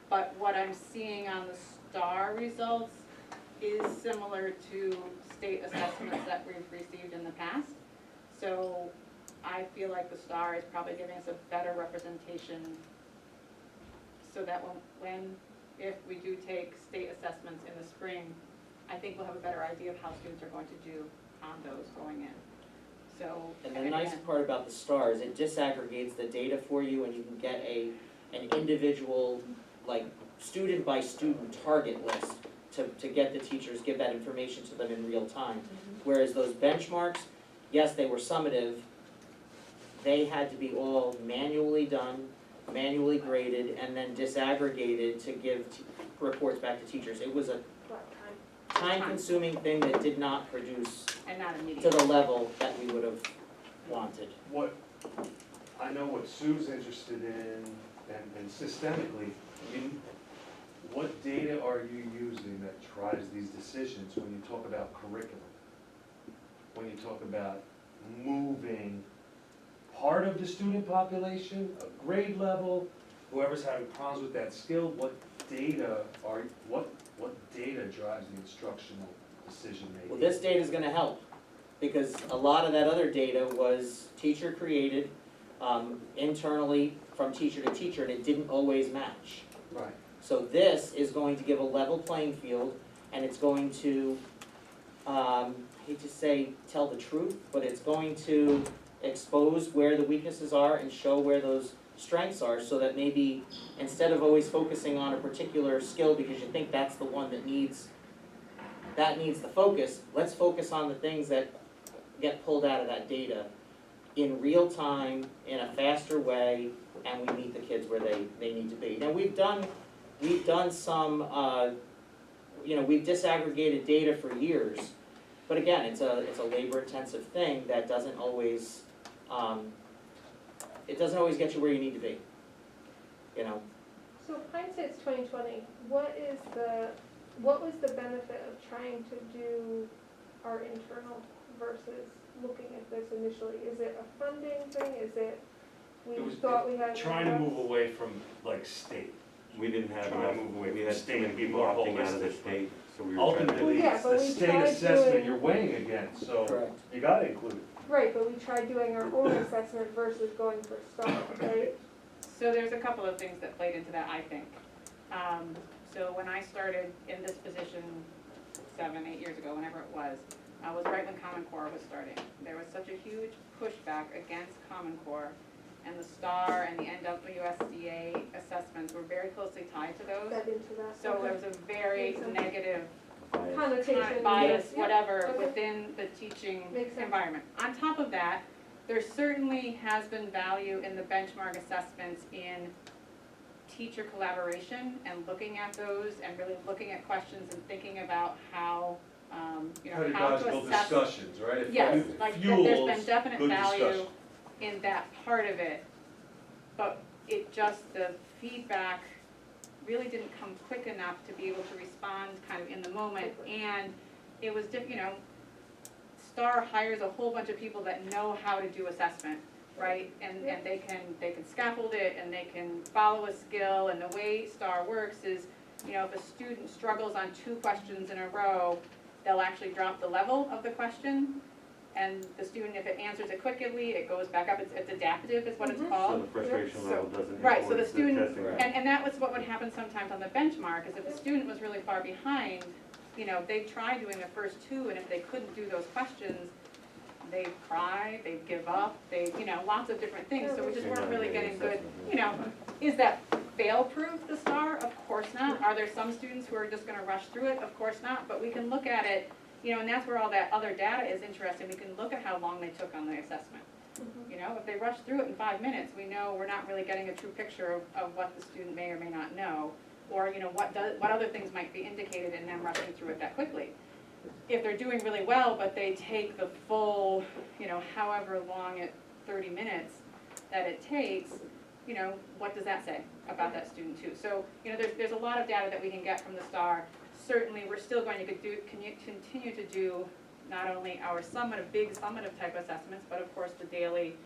but what I'm seeing on the STAR results is similar to state assessments that we've received in the past. So I feel like the STAR is probably giving us a better representation so that if we do take state assessments in the spring, I think we'll have a better idea of how students are going to do on those going in. So. And the nice part about the STAR is it disaggregates the data for you, and you can get an individual, like, student by student target list to get the teachers, give that information to them in real time. Whereas those benchmarks, yes, they were summative, they had to be all manually done, manually graded, and then disaggregated to give reports back to teachers. It was a time-consuming thing that did not produce And not to immediate. the level that we would have wanted. What, I know what Sue's interested in, and systemically, I mean, what data are you using that drives these decisions when you talk about curriculum? When you talk about moving part of the student population, a grade level, whoever's having problems with that skill, what data drives the instructional decision making? Well, this data is gonna help, because a lot of that other data was teacher created, internally from teacher to teacher, and it didn't always match. Right. So this is going to give a level playing field, and it's going to, I hate to say tell the truth, but it's going to expose where the weaknesses are and show where those strengths are, so that maybe instead of always focusing on a particular skill because you think that's the one that needs the focus, let's focus on the things that get pulled out of that data in real time, in a faster way, and we meet the kids where they need to be. Now, we've done some, we've disaggregated data for years, but again, it's a labor-intensive thing that doesn't always, it doesn't always get you where you need to be, you know? So hindsight's 2020, what was the benefit of trying to do our internal versus looking at this initially? Is it a funding thing? Is it, It was thought we had? trying to move away from like state. We didn't have Trying to move away enough, we from had state too many and be people more opting out of the holistic. state, so we were trying to. Ultimately, Well, yeah, it's but the we state tried assessment doing- you're weighing against, so Correct. you gotta include it. Right, but we tried doing our own assessment versus going for STAR, right? So there's a couple of things that played into that, I think. So when I started in this position 7, 8 years ago, whenever it was right when Common Core was starting. There was such a huge pushback against Common Core, and the STAR and the NWSDA assessments were very closely tied to those. Got into that. So Okay. there was a very Makes sense. negative Connotation. bias, yes, yeah, whatever, okay. within the teaching Makes sense. environment. On top of that, there certainly has been value in the benchmark assessments in teacher collaboration and looking at those and really looking at questions and thinking about how, how to Pedagogical assess. discussions, right? It Yes, fu- like, there's fuels been definite good value discussion. in that part of it, but it just, the feedback really didn't come quick enough to be able to respond kind of in the moment, and it was STAR hires a whole bunch of people that know how to do assessment, right? And they can scaffold it, and they can follow a skill, and the way STAR works is, if a student struggles on 2 questions in a row, they'll actually drop the level of the question, and the student, if it answers it quickly, it goes back up. It's adaptive is what it's So called. the frustration level doesn't Right, so the influence the student, testing. Right. and that was what would happen sometimes on the benchmark, is if the student was really far behind, they'd try doing the first 2, and if they couldn't do those questions, they'd cry, they'd give up, lots of different things, so we just weren't really getting good, is that fail-proof, the STAR? Of course not. Are there some students who are just gonna rush through it? Of course not, but we can look at it, and that's where all that other data is interesting. We can look at how long they took on the assessment. If they rush through it in 5 minutes, we know we're not really getting a true picture of what the student may or may not know, or, what other things might be indicated in them rushing through it that quickly. If they're doing really well, but they take the full, however long 30 minutes that it takes, what does that say about that student too? So, there's a lot of data that we can get from the STAR. Certainly, we're still going to continue to do not only our big summative type assessments, but of course the daily,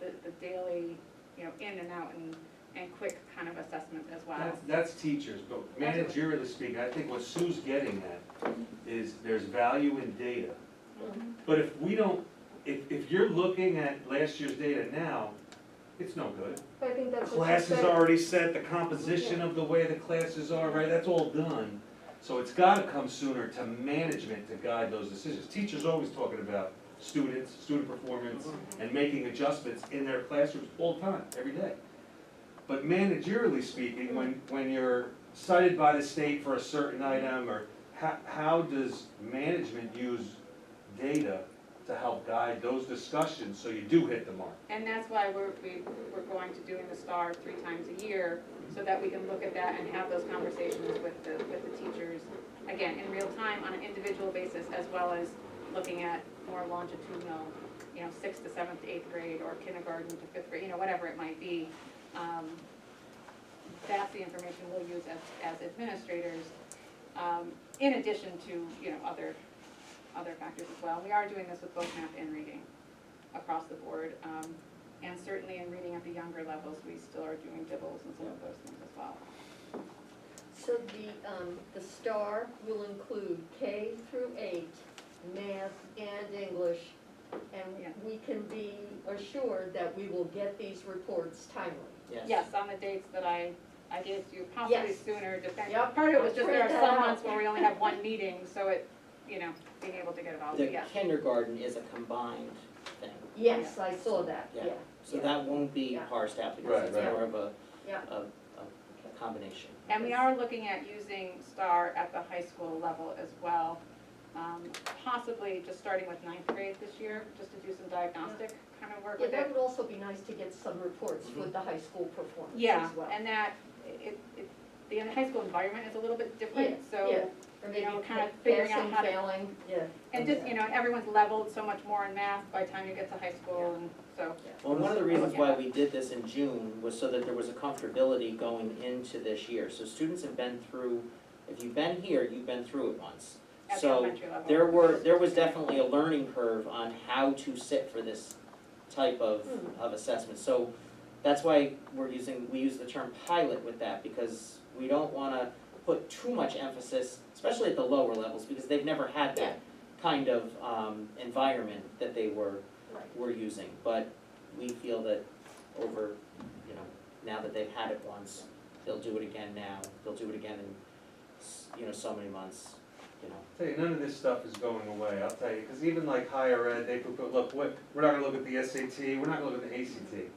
the daily, in and out and quick kind of assessment as well. That's teachers, but managerially speaking, I think what Sue's getting at is there's value in data. But if you're looking at last year's data now, it's no good. I think that's what she Classes said. already set, the composition of the way the classes are, right, that's all done. So it's gotta come sooner to management to guide those decisions. Teachers are always talking about students, student performance, and making adjustments in their classrooms all the time, every day. But managerially speaking, when you're cited by the state for a certain item, or how does management use data to help guide those discussions so you do hit the mark? And that's why we're going to doing the STAR 3 times a year, so that we can look at that and have those conversations with the teachers, again, in real time on an individual basis, as well as looking at more longitudinal, you know, 6th to 7th to 8th grade, or kindergarten to 5th grade, you know, whatever it might be. That's the information we'll use as administrators, in addition to, you know, other factors as well. We are doing this with both math and reading across the board. And certainly in reading at the younger levels, we still are doing dibbles and some of those things as well. So the STAR will include K through 8, math and English, and Yeah. we can be assured that we will get these reports timely. Yes, on the dates that I gave to you, possibly Yes. sooner, depending. Yep, Part of it was I'll just there are print that some out. months where we only have one meeting, so it, you know, being able to get it all, The yeah. kindergarten is a combined thing, Yes, I saw that, Yeah. yeah. so yeah. that won't be Yeah. parsed out because Right, it's right. more of a Yeah. combination. And we are looking at using STAR at the high school level as well. Possibly just starting with 9th grade this year, just to do some diagnostic kind of work Yeah, with that it. would also be nice to get some reports with the high school performance Yeah, as well. and that, the high school environment is a little bit different, so, Yeah. Or maybe you know, kind of figuring out passing, how to, failing, yeah. and just, you know, everyone's leveled so much more in math by the time you get to high school, and so. Well, one of the reasons why we did this in June was so that there was a comfortability going into this year. So students have been through, if you've been here, you've been through it once. At the So elementary level. there was definitely a learning curve on how to sit for this type of assessment. So that's why we use the term pilot with that, because we don't wanna put too much emphasis, especially at the lower levels, because they've never had that kind of environment that they were using. But we feel that over, you know, now that they've had it once, they'll do it again now, they'll do it again in, you know, so many months, you know. Tell you, none of this stuff is going away, I'll tell you, because even like higher ed, they put, look, we're not gonna look at the SAT, we're not gonna look at the ACT.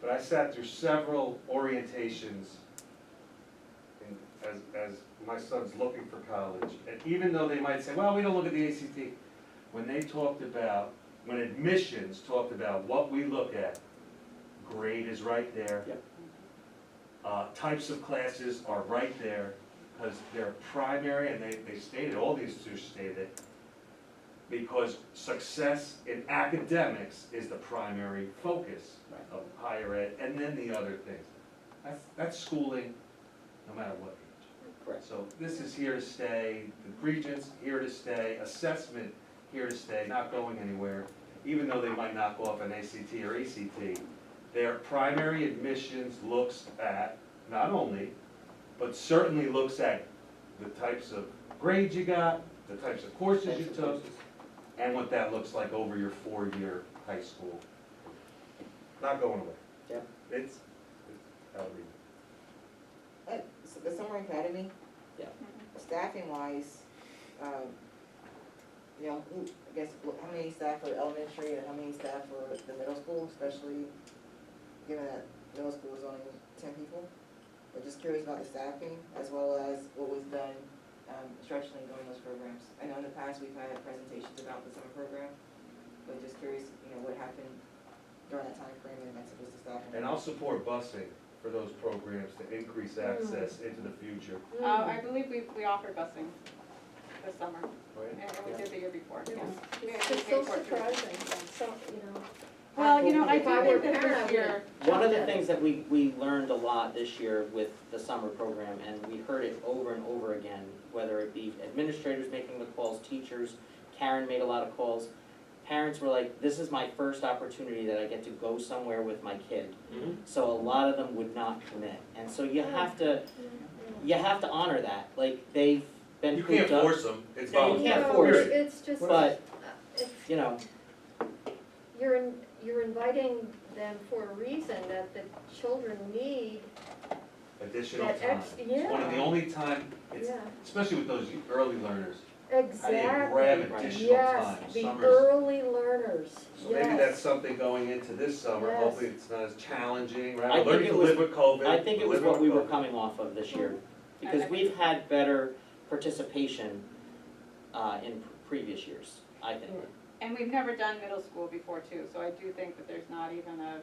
But I sat through several orientations as my son's looking for college. And even though they might say, well, we don't look at the ACT, when admissions talked about what we look at, grade is right there. Yep. Types of classes are right there, because they're primary, and they stated, all these two stated, because success in academics is the primary focus of higher ed, and then the other things. That's schooling, no matter what age. Correct. So this is here to stay, the regents here to stay, assessment here to stay, not going anywhere, even though they might knock off an ACT or ACT. Their primary admissions looks at, not only, but certainly looks at the types of grades you got, the types of courses you took, and what that looks like over your 4-year high school. Not going away. Yep. It's how we. So the summer academy, staffing wise, you know, I guess, how many staff for elementary and how many staff for the middle school, especially given that middle school is only 10 people? But just curious about the staffing as well as what was done structurally during those programs. I know in the past we've had presentations about the summer program, but just curious, you know, what happened during that time frame and that's supposed to staffing. And I'll support busing for those programs to increase access into the future. I believe we offered busing this summer, Right? and we did the year before, yes. Yeah, It's we just paid so for it too. surprising, so, you know. Well, you know, I If I do were think a that parent, this year, One of the things that we learned a lot this year with the summer program, and we heard it over and over again, whether it be administrators making the calls, teachers, Karen made a lot of calls, parents were like, this is my first opportunity that I get to go somewhere with my kid. So a lot of them would not commit, and so you have to honor that, like, they've been You cooped can't up. force them, it's Yeah, you voluntary. can't No, force it. it's just, But, it's, you know, you're inviting them for a reason that the children need Additional that time. ex, It's one of the yeah, only time, it's, yeah, especially with those early learners, exactly. how do you grab additional Yes, time? the Summer's- early learners, So maybe that's something going into this summer, Yes. hopefully it's not as challenging, right? I We're think learning it to was- live with COVID. I think it was living what we with were COVID. coming off of this year, I because think we've had better participation in previous years, I think. and we've never done middle school before too, so I do think that there's not even a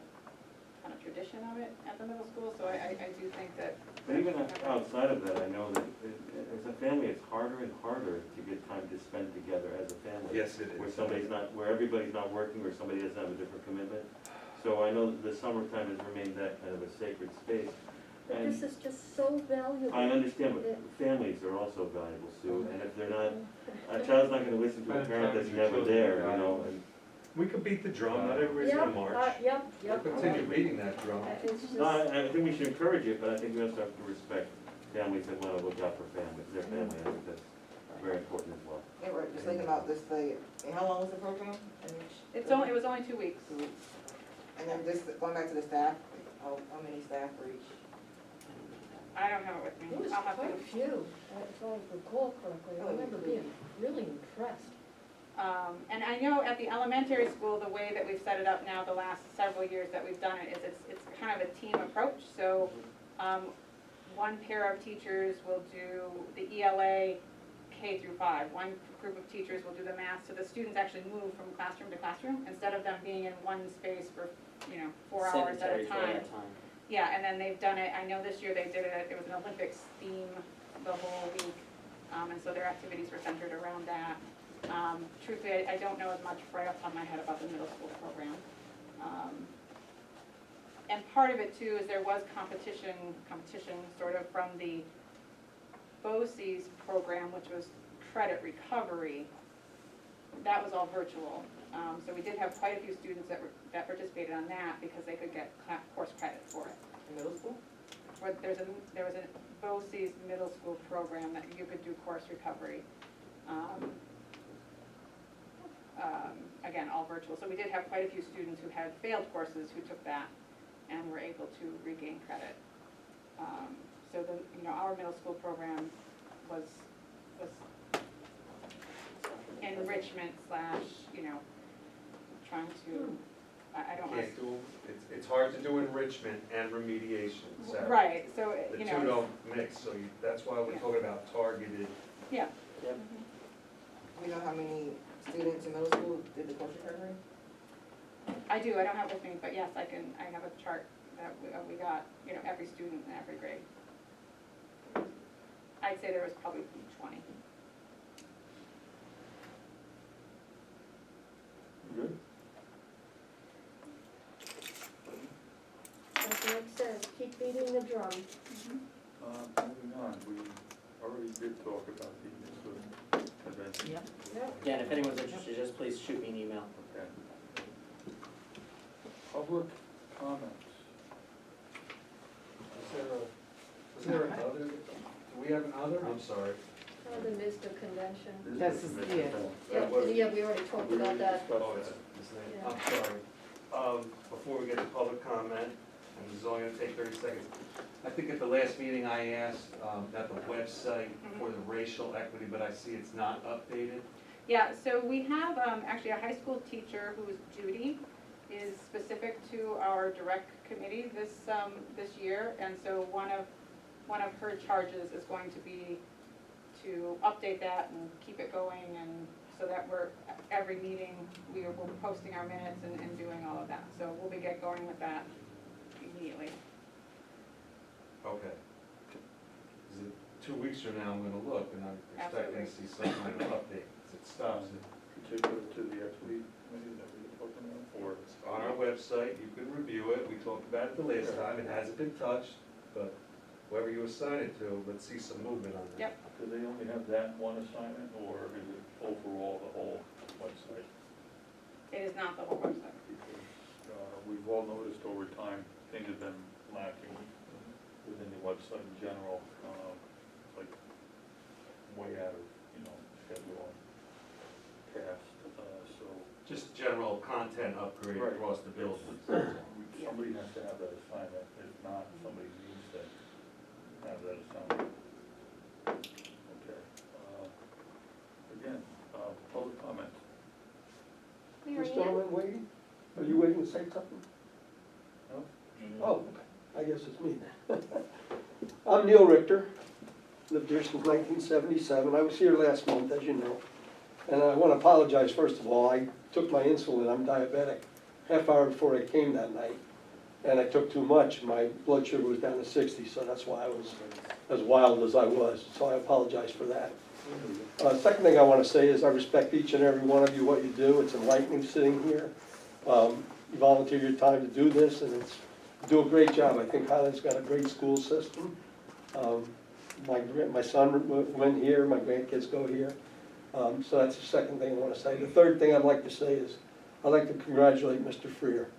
kind of tradition of it at the middle school, so I do think that. But even outside of that, I know that as a family, it's harder and harder to get time to spend together as a family. Yes, it Where is. somebody's not, where everybody's not working, or somebody doesn't have a different commitment. So I know that the summertime has remained that kind of a sacred space. But And this is just so valuable. I understand, but families are also valuable, Sue, and if they're not, a child's not gonna listen to a parent that's never there, you know, and We could beat the drum, not everybody's gonna march. Yep. We'll continue beating that drum. It's just. no, I think we should encourage it, but I think we also have to respect families that wanna look out for their family, I think that's very important as well. Yeah, right, just thinking about this, how long was the program? It was only 2 weeks. 2 weeks. And then this, going back to the staff, how many staff for each? I don't have it with me. It was I'll have quite to. a few, if I recall correctly, I remember being really impressed. And I know at the elementary school, the way that we've set it up now, the last several years that we've done it, is it's kind of a team approach. So, one pair of teachers will do the ELA K through 5. One group of teachers will do the math, so the students actually move from classroom to classroom, instead of them being in one space for, 4 hours at a Sedentary for time. that time. Yeah, and then they've done it, I know this year they did it, it was an Olympics theme the whole week, and so their activities were centered around that. Truthfully, I don't know as much right off the top of my head about the middle school program. And part of it too is there was competition sort of from the BOCES program, which was credit recovery. That was all virtual. So we did have quite a few students that participated on that because they could get course credit for it. Middle school? But there was a BOCES middle school program that you could do course recovery. Again, all virtual. So we did have quite a few students who had failed courses who took that and were able to regain credit. So our middle school program was enrichment slash, trying to, I don't want Can't do, it's hard to do enrichment and remediation, to. Sarah. Right, so, The two don't mix, so that's why we're Yeah. talking about targeted. Yeah. Yep. Mhm. We know how many students in middle school did the course recovery? I do, I don't have it with me, but yes, I have a chart that we got, every student in every grade. I'd say there was probably 20. Good. As Mike says, keep beating the drum. Moving on, we already did talk about the event. Yep. Yep. Again, if anyone's interested, just please shoot me an email. Okay. Public comments. Is there another, do we have another? I'm sorry. The NISTA convention. That's just- yeah. That was- Yeah, we already talked about that. Oh, it's this thing. I'm sorry. Before we get to public comment, and this is only gonna take 30 seconds. I think at the last meeting I asked about the website for the racial equity, but I see it's not updated. Yeah, so we have actually a high school teacher who is Judy, is specific to our direct committee this year, and so one of her charges is going to be to update that and keep it going, and so that every meeting, we're posting our minutes and doing all of that. So we'll be going with that immediately. Okay. 'Cause 2 weeks from now, I'm gonna look, and I'm expecting to see some kind of update. It stops it. Particular to the equity committee that we were talking about, or? It's on our website, you can review it, we talked about it the last time, it hasn't been touched, but whoever you assign it to, let's see some movement on that. Yep. Do they only have that one assignment, or is it overall the whole website? It is not the whole website. Because we've all noticed over time, things have been lacking within the website in general, like way out of, schedule and past, so. Just general content upgrade Right. across the building. Somebody has to have that assignment, if not, somebody needs to have that assignment. Okay, again, public comment. Mary This Ann? gentleman waiting? Are you waiting to say something? No? Oh, okay. I guess it's me then. I'm Neil Richter, lived here since 1977. I was here last month, as you know. And I want to apologize, first of all. I took my insulin, I'm diabetic, half hour before I came that night. and I took too much, my blood sugar was down to 60, so that's why I was as wild as I was, so I apologize for that. Second thing I want to say is I respect each and every one of you, what you do. It's enlightening sitting here. You volunteer your time to do this, and you do a great job. I think Highland's got a great school system. My son went here, my grandkids go here. So that's the second thing I want to say. The third thing I'd like to say is I'd like to congratulate Mr. Freer.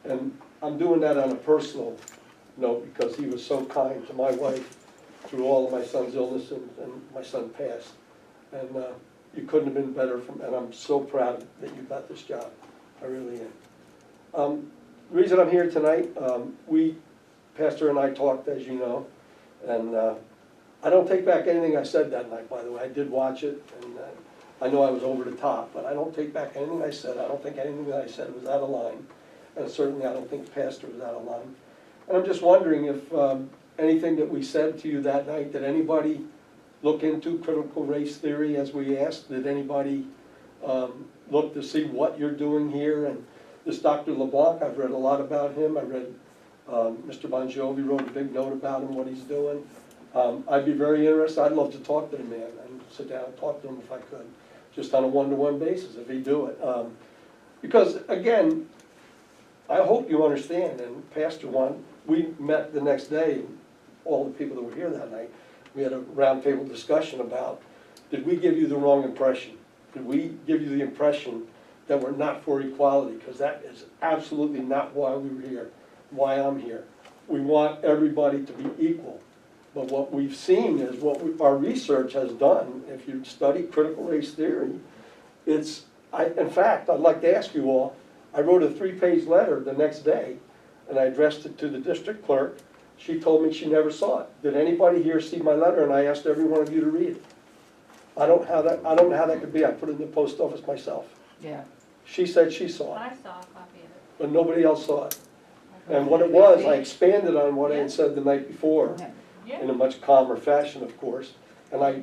And I'm doing that on a personal note because he was so kind to my wife through all of my son's illness, and my son passed. And you couldn't have been better, and I'm so proud that you got this job. I really am. The reason I'm here tonight, Pastor and I talked, as you know, and I don't take back anything I said that night, by the way. I did watch it, and I know I was over the top, but I don't take back anything I said. I don't think anything that I said was out of line, and certainly I don't think the pastor was out of line. And I'm just wondering if anything that we said to you that night, did anybody look into critical race theory as we asked? Did anybody look to see what you're doing here? And this Dr. LeBlanc, I've read a lot about him. I read Mr. Bon Jovi wrote a big note about him, what he's doing. I'd be very interested. I'd love to talk to the man and sit down and talk to him if I could, just on a one-to-one basis if he'd do it. Because again, I hope you understand, and Pastor Juan, we met the next day, all the people that were here that night, we had a roundtable discussion about, did we give you the wrong impression? Did we give you the impression that we're not for equality? Because that is absolutely not why we were here, why I'm here. We want everybody to be equal. But what we've seen is our research has done, if you study critical race theory, in fact, I'd like to ask you all, I wrote a 3-page letter the next day, and I addressed it to the district clerk. She told me she never saw it. Did anybody here see my letter? And I asked every one of you to read it. I don't know how that could be. I put it in the post office myself. Yeah. She said she saw it, I saw a copy of it. but nobody else saw it. And what it was, I expanded on what I had said the night before, in a much calmer fashion, of course. And I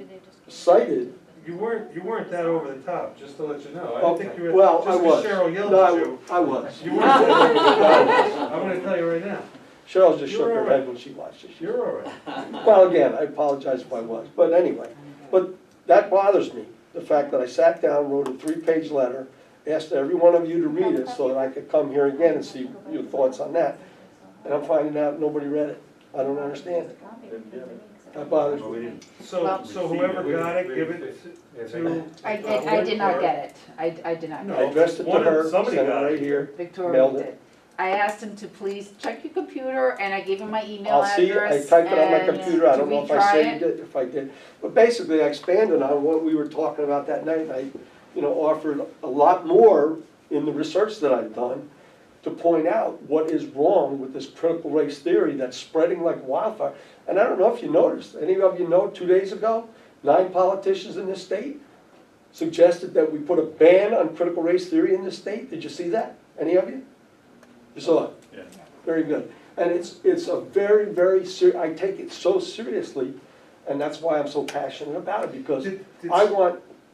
cited. You weren't that over the top, just to let you know. I Okay. didn't think you were, Well, just I was. because Cheryl yelled No, at you. I was. You weren't that over the top. I'm gonna tell you right now. Cheryl just You're shook her all right. head when she watched it. You're all right. Well, again, I apologize if I was, but anyway. But that bothers me, the fact that I sat down, wrote a 3-page letter, asked every one of you to read it so that I could come here again and see your thoughts on that. And I'm finding out nobody read it. I don't understand it. That bothers me. So whoever got it, give it to. I did not get it. I did not I get it. addressed it to her, sent Somebody it got right it. here. Victoria mailed did. it. I asked him to please check your computer, and I gave him my email I'll see, I address. typed it on my and computer, I to don't know if I retry saved it. it, if I did. But basically, I expanded on what we were talking about that night, and I, offered a lot more in the research that I've done to point out what is wrong with this critical race theory that's spreading like wildfire. And I don't know if you noticed, any of you know 2 days ago, 9 politicians in this state suggested that we put a ban on critical race theory in this state. Did you see that? Any of you? You saw it? Yeah. Very good. And it's a very, very I take it so seriously, and that's why I'm so passionate about it, because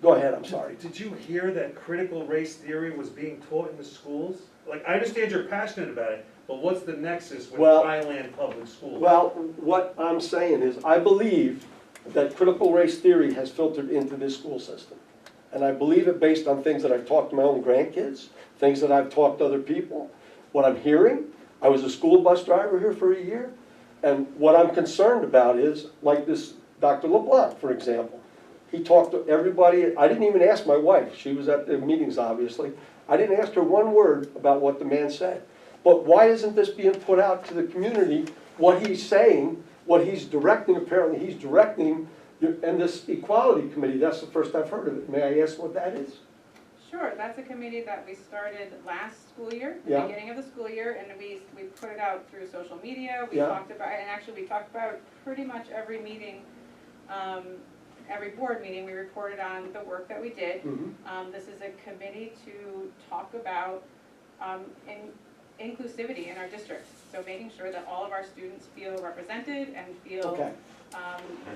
go ahead, I'm sorry. Did you hear that critical race theory was being taught in the schools? Like, I understand you're passionate about it, but what's the nexus with Highland Public Schools? Well, what I'm saying is, I believe that critical race theory has filtered into this school system. And I believe it based on things that I've talked to my own grandkids, things that I've talked to other people, what I'm hearing. I was a school bus driver here for a year, and what I'm concerned about is, like this Dr. LeBlanc, for example. He talked to everybody. I didn't even ask my wife. She was at the meetings, obviously. I didn't ask her one word about what the man said. But why isn't this being put out to the community, what he's saying, what he's directing? Apparently he's directing, and this equality committee, that's the first I've heard of it. May I ask what that is? Sure, that's a committee that we started last school year, the Yeah. beginning of the school year, and we put it out through social media. We Yeah. talked about, and actually we talked about pretty much every meeting, every board meeting, we reported on the work that we did. Mm-hmm. This is a committee to talk about inclusivity in our district. So making sure that all of our students feel represented and feel Okay.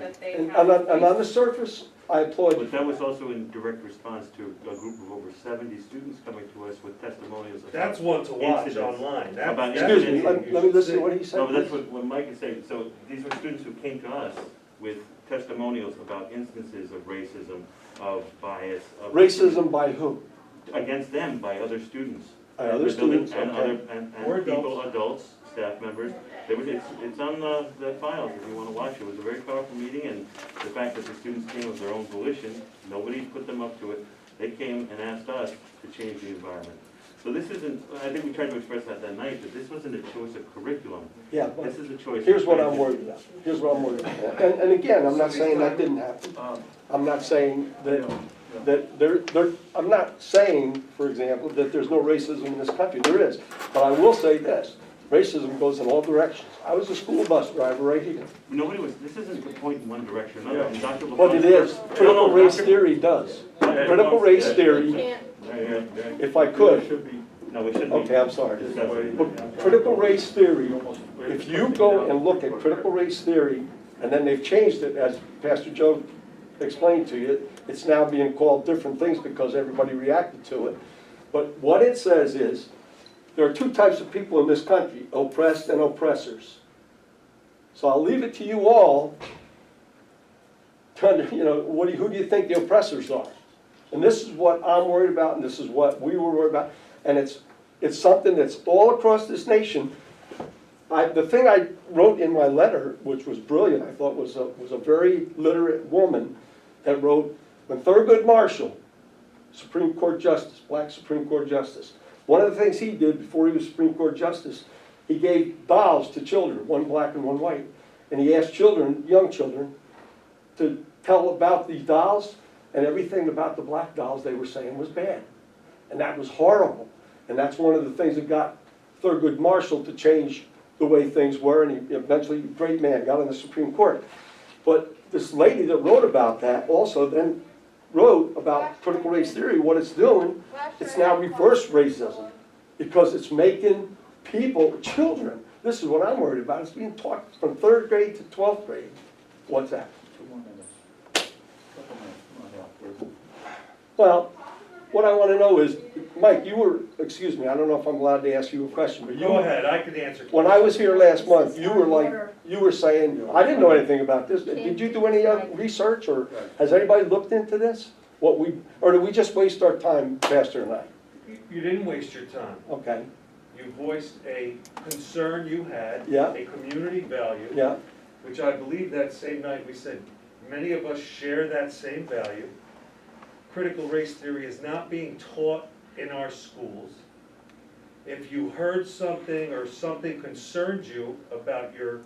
that they And have. on the surface, I applaud you. But that was also in direct response to a group of over 70 students coming to us with testimonials about. That's one to watch Incidents. online. About Excuse me, incidents. let me listen to what he said. No, but that's please. what Mike is saying. So these were students who came to us with testimonials about instances of racism, of bias, of. Racism by who? Against them by other students. By And other the building- students, And okay. other, and Or people, adults, staff members. It's on the files if you wanna watch it. It was a very powerful meeting, and the fact that the students came of their own volition, nobody put them up to it. They came and asked us to change the environment. So this isn't, I think we tried to express that night, that this wasn't a choice of curriculum. Yeah, but This is a choice. here's of what I'm transition. worried about. Here's what I'm worried about. And again, I'm not saying that didn't happen. I'm not saying that I'm not saying, for example, that there's no racism in this country. There is. But I will say this, racism goes in all directions. I was a school bus driver right here. This isn't to point in one direction or another. And Dr. But it LaFont's- is. Critical No, race Dr. theory does. Dr. Critical LaFont's- race yeah. theory, Can't, if I could, No, we shouldn't. be okay, I'm sorry. discussing. But critical race theory, if you go and look at critical race theory, and then they've changed it, as Pastor Joe explained to you, it's now being called different things because everybody reacted to it. But what it says is, there are two types of people in this country, oppressed and oppressors. So I'll leave it to you all to, who do you think the oppressors are? And this is what I'm worried about, and this is what we were worried about. And it's something that's all across this nation. The thing I wrote in my letter, which was brilliant, I thought was a very literate woman that wrote, when Thurgood Marshall, Supreme Court Justice, black Supreme Court Justice, one of the things he did before he was Supreme Court Justice, he gave dolls to children, one black and one white. And he asked children, young children, to tell about these dolls, and everything about the black dolls they were saying was bad. And that was horrible. And that's one of the things that got Thurgood Marshall to change the way things were, and he eventually, great man, got on the Supreme Court. But this lady that wrote about that also then wrote about critical race theory. What it's doing, it's now reverse racism, because it's making people, children, this is what I'm worried about, it's being taught from 3rd grade to 12th grade. What's that? 2 more minutes. Couple minutes, come on now, please. Well, what I want to know is, Mike, excuse me, I don't know if I'm allowed to ask you a question, but Go ahead, I can answer. when I was here last month, you were saying, I didn't know anything about this. Did you do any research, or has anybody looked into this? Or did we just waste our time, Pastor and I? You didn't waste your time. Okay, You voiced a concern you had. Yeah. A community value. yeah, Which I believe that same night we said, many of us share that same value. Critical race theory is not being taught in our schools. If you heard something or something concerned you about your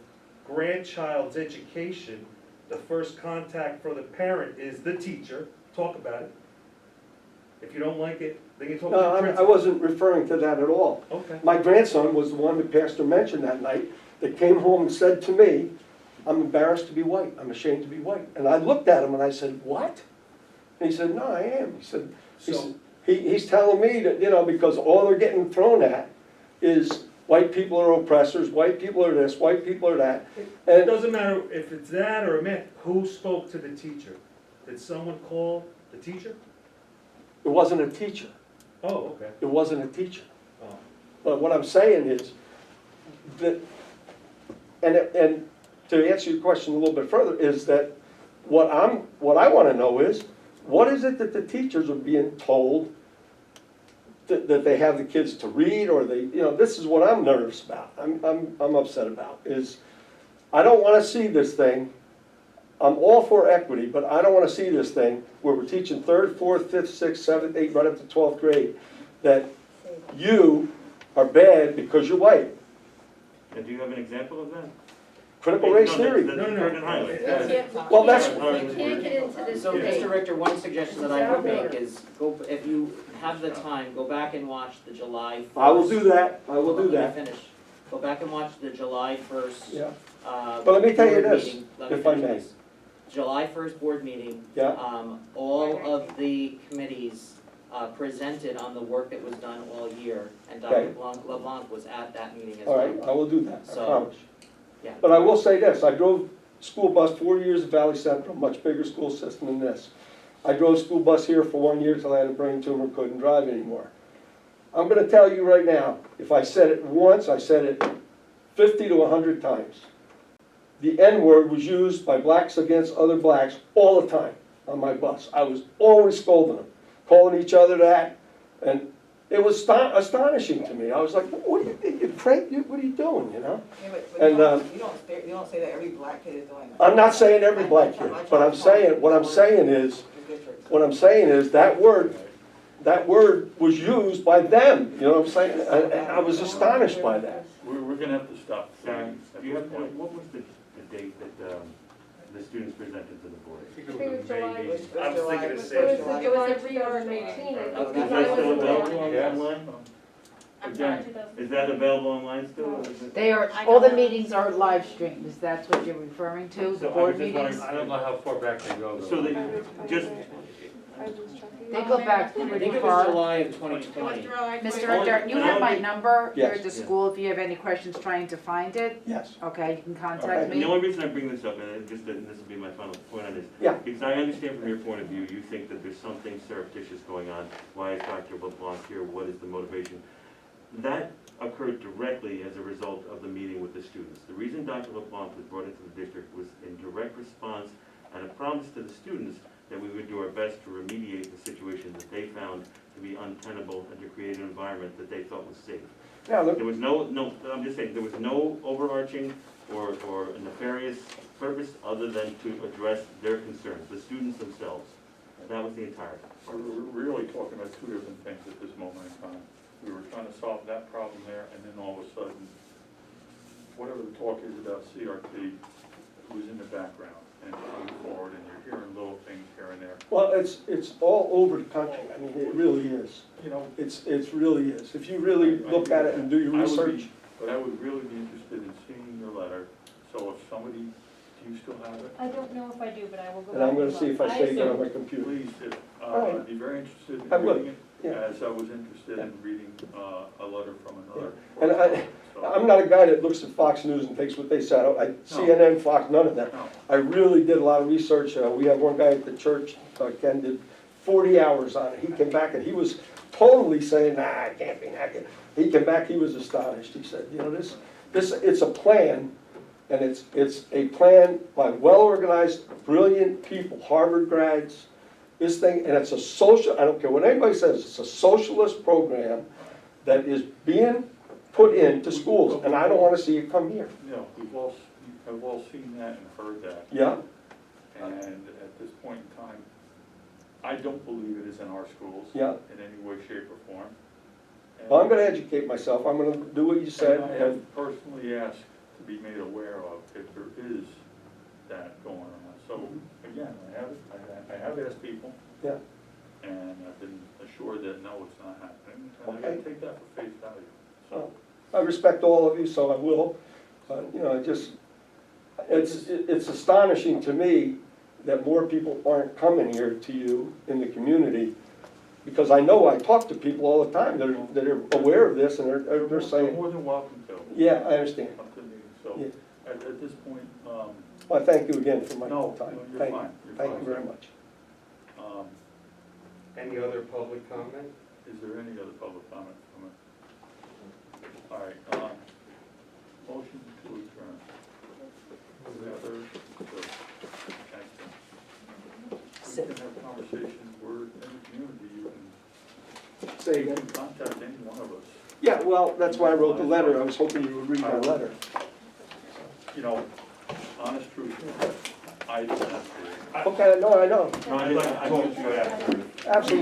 grandchild's education, the first contact for the parent is the teacher. Talk about it. If you don't like it, then you talk to the no, I principal. wasn't referring to that at all. Okay. My grandson was the one the pastor mentioned that night, that came home and said to me, I'm embarrassed to be white, I'm ashamed to be white. And I looked at him and I said, what? And he said, no, I am. He said, he's telling me that, because all they're getting thrown at is white people are oppressors, white people are this, white people are that. It And doesn't matter if it's that or a man. Who spoke to the teacher? Did someone call the teacher? it wasn't a teacher. Oh, okay. It wasn't a teacher. Oh. But what I'm saying is that, and to answer your question a little bit further, is that what I want to know is, what is it that the teachers are being told that they have the kids to read, or this is what I'm nervous about, I'm upset about, is I don't want to see this thing. I'm all for equity, but I don't want to see this thing where we're teaching 3rd, 4th, 5th, 6th, 7th, 8th, right up to 12th grade, that you are bad because you're white. And do you have an example of that? Critical race theory. No. Well, that's- we can't get into this So, debate. Mr. Richter, one suggestion that I would make is, if you have the time, go back and watch the July 1st. I will do that, I will do Let that. me finish. Go back and watch the July 1st. Yeah. But let me tell you this, if I may. July 1st board meeting. Yeah. All of the committees presented on the work that was done all year, and Okay. Dr. LeBlanc was at that meeting as All well. right, I will do that, I So, promise. yeah. But I will say this, I drove school bus, 4 years at Valley Central, much bigger school system than this. I drove school bus here for 1 year till I had a brain tumor, couldn't drive anymore. I'm gonna tell you right now, if I said it once, I said it 50 to 100 times. The N-word was used by blacks against other blacks all the time on my bus. I was always scolding them, calling each other that, and it was astonishing to me. I was like, what are you Frank, what are you doing, you know? Yeah, but And, you don't say that every black kid is doing that. I'm not saying every black kid, but what I'm saying is that word was used by them, you know what I'm saying? And I was astonished by that. We're gonna have to stop. Sarah, do you have, what was the date that, the students presented to the board? I think I think it was July. May. I was thinking the It same. was July. July It was a reorg 2018. meeting. Oh, Is that's that still what it was. available Yes. online? I'm sorry, Again, 2000. Is that available online still? or is it- They are, I all the don't- meetings are live streamed, is that what you're referring to, So the I board was just meetings? wondering- I don't know how far back they go though. So they, just, They go back I think pretty it was far. July of It was 2020. July Mr. 20. Richter, you have my number here at the Yes. school, if you have any questions trying to find it, Yes. okay, you can contact Okay. and the me. only reason I bring this up, and this will be my final point on this. Yeah. Because I understand from your point of view, you think that there's something surreptitious going on. Why is Dr. LeBlanc here? What is the motivation? That occurred directly as a result of the meeting with the students. The reason Dr. LeBlanc was brought into the district was in direct response and a promise to the students that we would do our best to remediate the situation that they found to be untenable and to create an environment that they thought was safe. Now, There was no, I'm just saying, there was no overarching or nefarious purpose other than to address their concerns, the students themselves. That was the entire. we're really talking about two different things at this moment in time. We were trying to solve that problem there, and then all of a sudden, whatever the talk is about CRT was in the background and moving forward, and you're hearing little things here and there. well, it's all over the country, I mean, it really is. You know, It's really is. If you really look at it and do your I would be- research, but I would really be interested in seeing your letter, so if somebody, do you still have it? I don't know if I do, but I will go back. and I'm gonna and see if I look. saved it on my computer. Please, right. I'd be very interested I in will. reading it, Yeah. as I was interested in reading a letter from another. And So- I'm not a guy that looks at Fox News and takes what they said. CNN, Fox, none of that. No. I really did a lot of research. We have one guy at the church, Ken, did 40 hours on it. He came back and he was totally saying, nah, it can't be that good. He came back, he was astonished. He said, you know, it's a plan, and it's a plan by well-organized, brilliant people, Harvard grads, this thing, and it's a social, I don't care what anybody says, it's a socialist program that is being put into schools, and I don't wanna see it come here. No, have all seen that and heard that, Yeah? and at this point in time, I don't believe it is in our schools. Yeah. In any way, shape, or form. And- Well, I'm gonna educate myself, I'm gonna do what you said, And I and, have personally asked to be made aware of if there is that going on. So, again, I have asked people, yeah, and I've been assured that no, it's not happening, and I gotta Okay. take that for face value. So, I respect all of you, so I will, you know, it's astonishing to me that more people aren't coming here to you in the community, because I know I talk to people all the time that are aware of this, and they're you're saying, more than welcome to. yeah, I understand. Come to me, so, Yeah. at this point, Well, I thank you again for my no, time. you're Thank you. fine. You're Thank fine. you very much. Any other public comment? Is there any other public comment from it? All right, motion to adjourn. Any other? Good. Thank you. We can have conversations, we're in the community, you Say again? can contact any one of us. Yeah, well, that's why I wrote the letter, I was hoping you would read my letter. You know, honest truth, I didn't ask for it. Okay, no, I know, No, I told you after. absolutely.